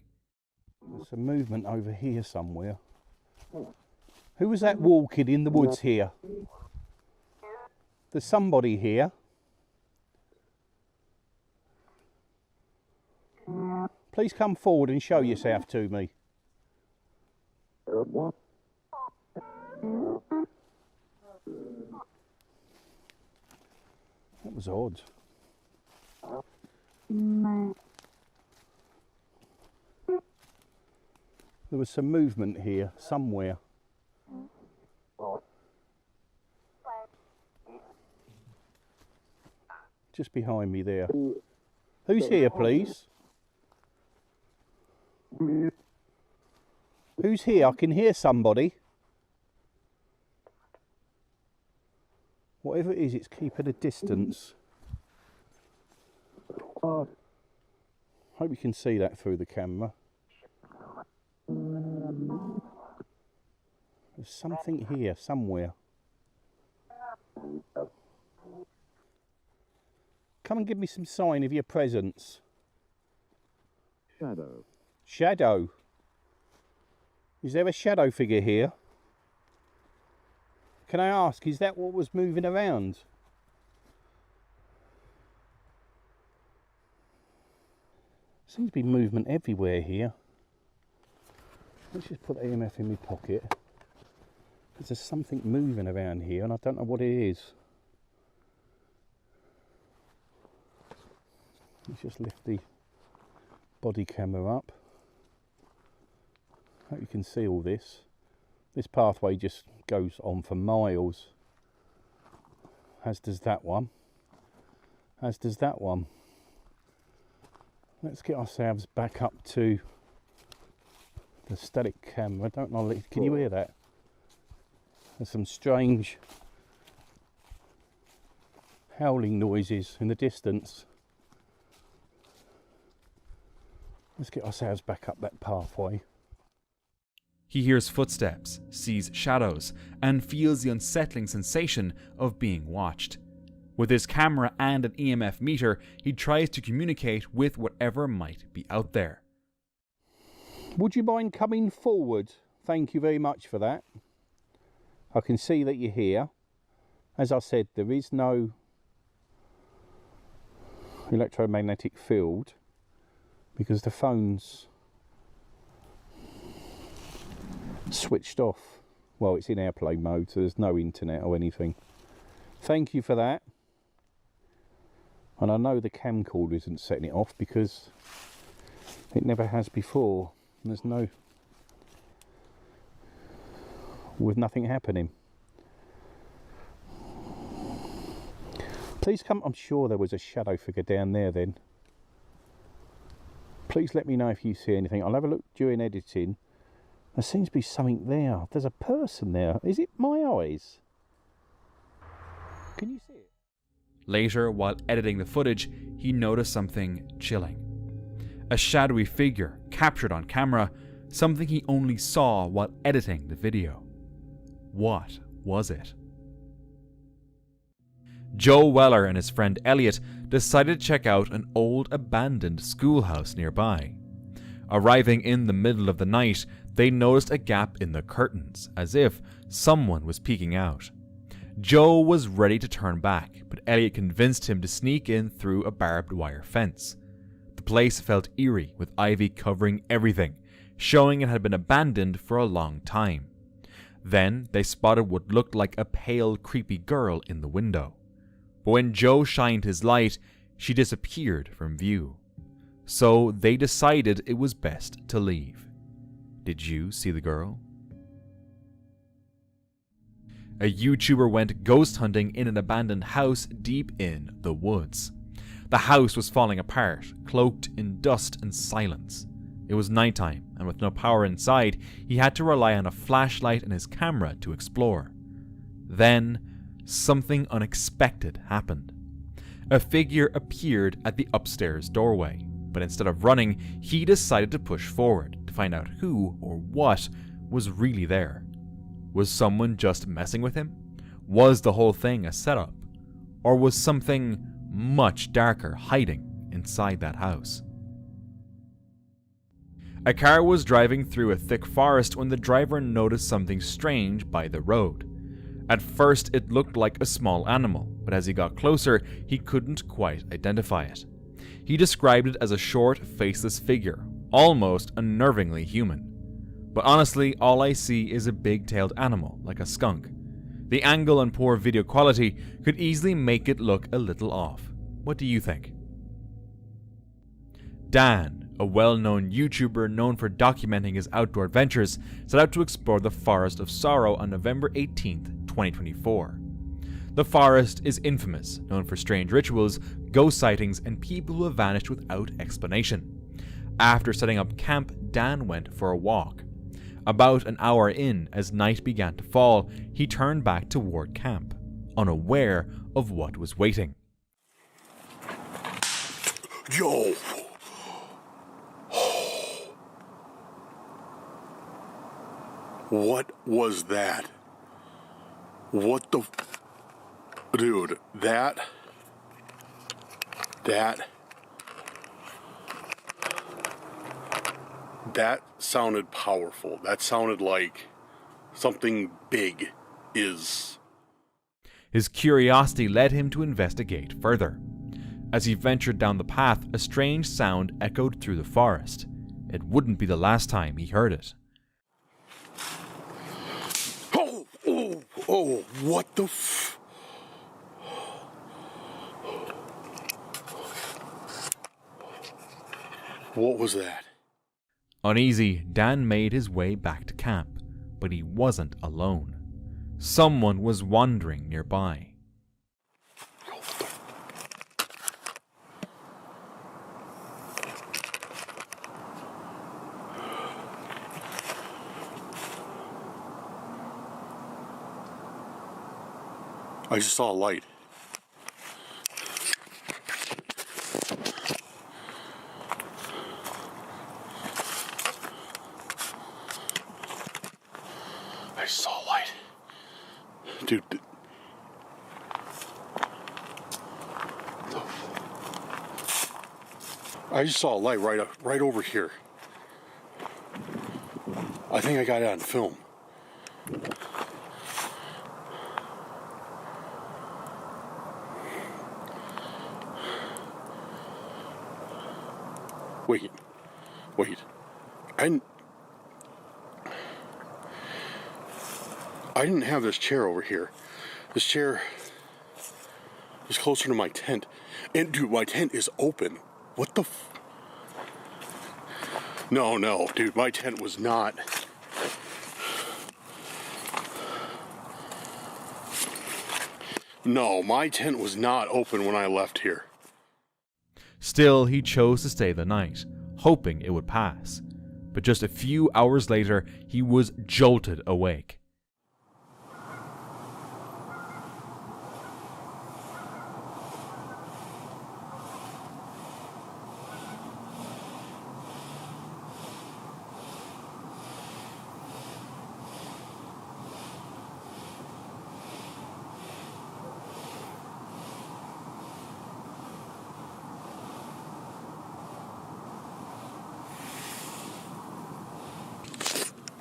There's some movement over here somewhere. Who was that walking in the woods here? There's somebody here. Please come forward and show yourself to me. That was odd. There was some movement here, somewhere. Just behind me there. Who's here, please? Who's here? I can hear somebody. Whatever it is, it's keeping a distance. Hope you can see that through the camera. There's something here, somewhere. Come and give me some sign of your presence. Shadow. Shadow? Is there a shadow figure here? Can I ask, is that what was moving around? Seems to be movement everywhere here. Let's just put the EMF in my pocket. Because there's something moving around here and I don't know what it is. Let's just lift the body camera up. Hope you can see all this. This pathway just goes on for miles. As does that one. As does that one. Let's get ourselves back up to the static camera. Don't know, can you hear that? There's some strange howling noises in the distance. Let's get ourselves back up that pathway. He hears footsteps, sees shadows, and feels the unsettling sensation of being watched. With his camera and an EMF meter, he tries to communicate with whatever might be out there. Would you mind coming forward? Thank you very much for that. I can see that you're here. As I said, there is no electromagnetic field because the phone's switched off. Well, it's in airplane mode, so there's no internet or anything. Thank you for that. And I know the camcorder isn't setting it off because it never has before. And there's no... with nothing happening. Please come... I'm sure there was a shadow figure down there then. Please let me know if you see anything. I'll have a look during editing. There seems to be something there. There's a person there. Is it my eyes? Can you see it? Later, while editing the footage, he noticed something chilling. A shadowy figure captured on camera, something he only saw while editing the video. What was it? Joe Weller and his friend Elliot decided to check out an old abandoned schoolhouse nearby. Arriving in the middle of the night, they noticed a gap in the curtains, as if someone was peeking out. Joe was ready to turn back, but Elliot convinced him to sneak in through a barbed wire fence. The place felt eerie, with ivy covering everything, showing it had been abandoned for a long time. Then they spotted what looked like a pale, creepy girl in the window. But when Joe shined his light, she disappeared from view. So they decided it was best to leave. Did you see the girl? A YouTuber went ghost hunting in an abandoned house deep in the woods. The house was falling apart, cloaked in dust and silence. It was nighttime, and with no power inside, he had to rely on a flashlight and his camera to explore. Then, something unexpected happened. A figure appeared at the upstairs doorway, but instead of running, he decided to push forward to find out who or what was really there. Was someone just messing with him? Was the whole thing a setup? Or was something much darker hiding inside that house? A car was driving through a thick forest when the driver noticed something strange by the road. At first it looked like a small animal, but as he got closer, he couldn't quite identify it. He described it as a short, faceless figure, almost unnervingly human. But honestly, all I see is a big-tailed animal, like a skunk. The angle and poor video quality could easily make it look a little off. What do you think? Dan, a well-known YouTuber known for documenting his outdoor adventures, set out to explore the Forest of Sorrow on November 18th, 2024. The forest is infamous, known for strange rituals, ghost sightings, and people who have vanished without explanation. After setting up camp, Dan went for a walk. About an hour in, as night began to fall, he turned back toward camp, unaware of what was waiting. Yo! What was that? What the... Dude, that sounded powerful. That sounded like something big is... His curiosity led him to investigate further. As he ventured down the path, a strange sound echoed through the forest. It wouldn't be the last time he heard it. Oh, what the f... What was that? Uneasy, Dan made his way back to camp, but he wasn't alone. Someone was wandering nearby. I just saw a light. I saw a light. Dude. I just saw a light right over here. I think I got it on film. Wait. I didn't have this chair over here. This chair is closer to my tent. And dude, my tent is open. What the f... No, dude, my tent was not... No, my tent was not open when I left here. Still, he chose to stay the night, hoping it would pass. But just a few hours later, he was jolted awake.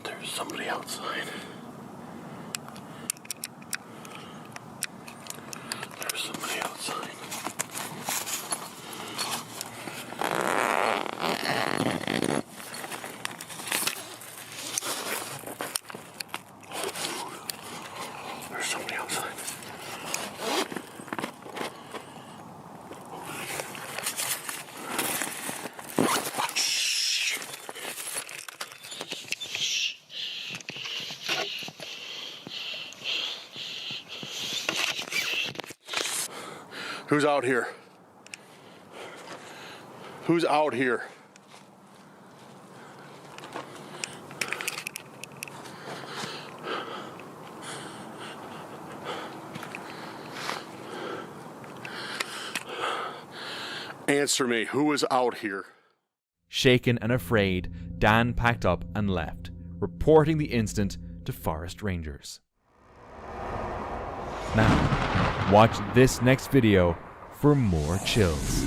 There's somebody outside. There's somebody outside. There's somebody outside. Who's out here? Who's out here? Answer me, who is out here? Shaken and afraid, Dan packed up and left, reporting the incident to forest rangers. Now, watch this next video for more chills.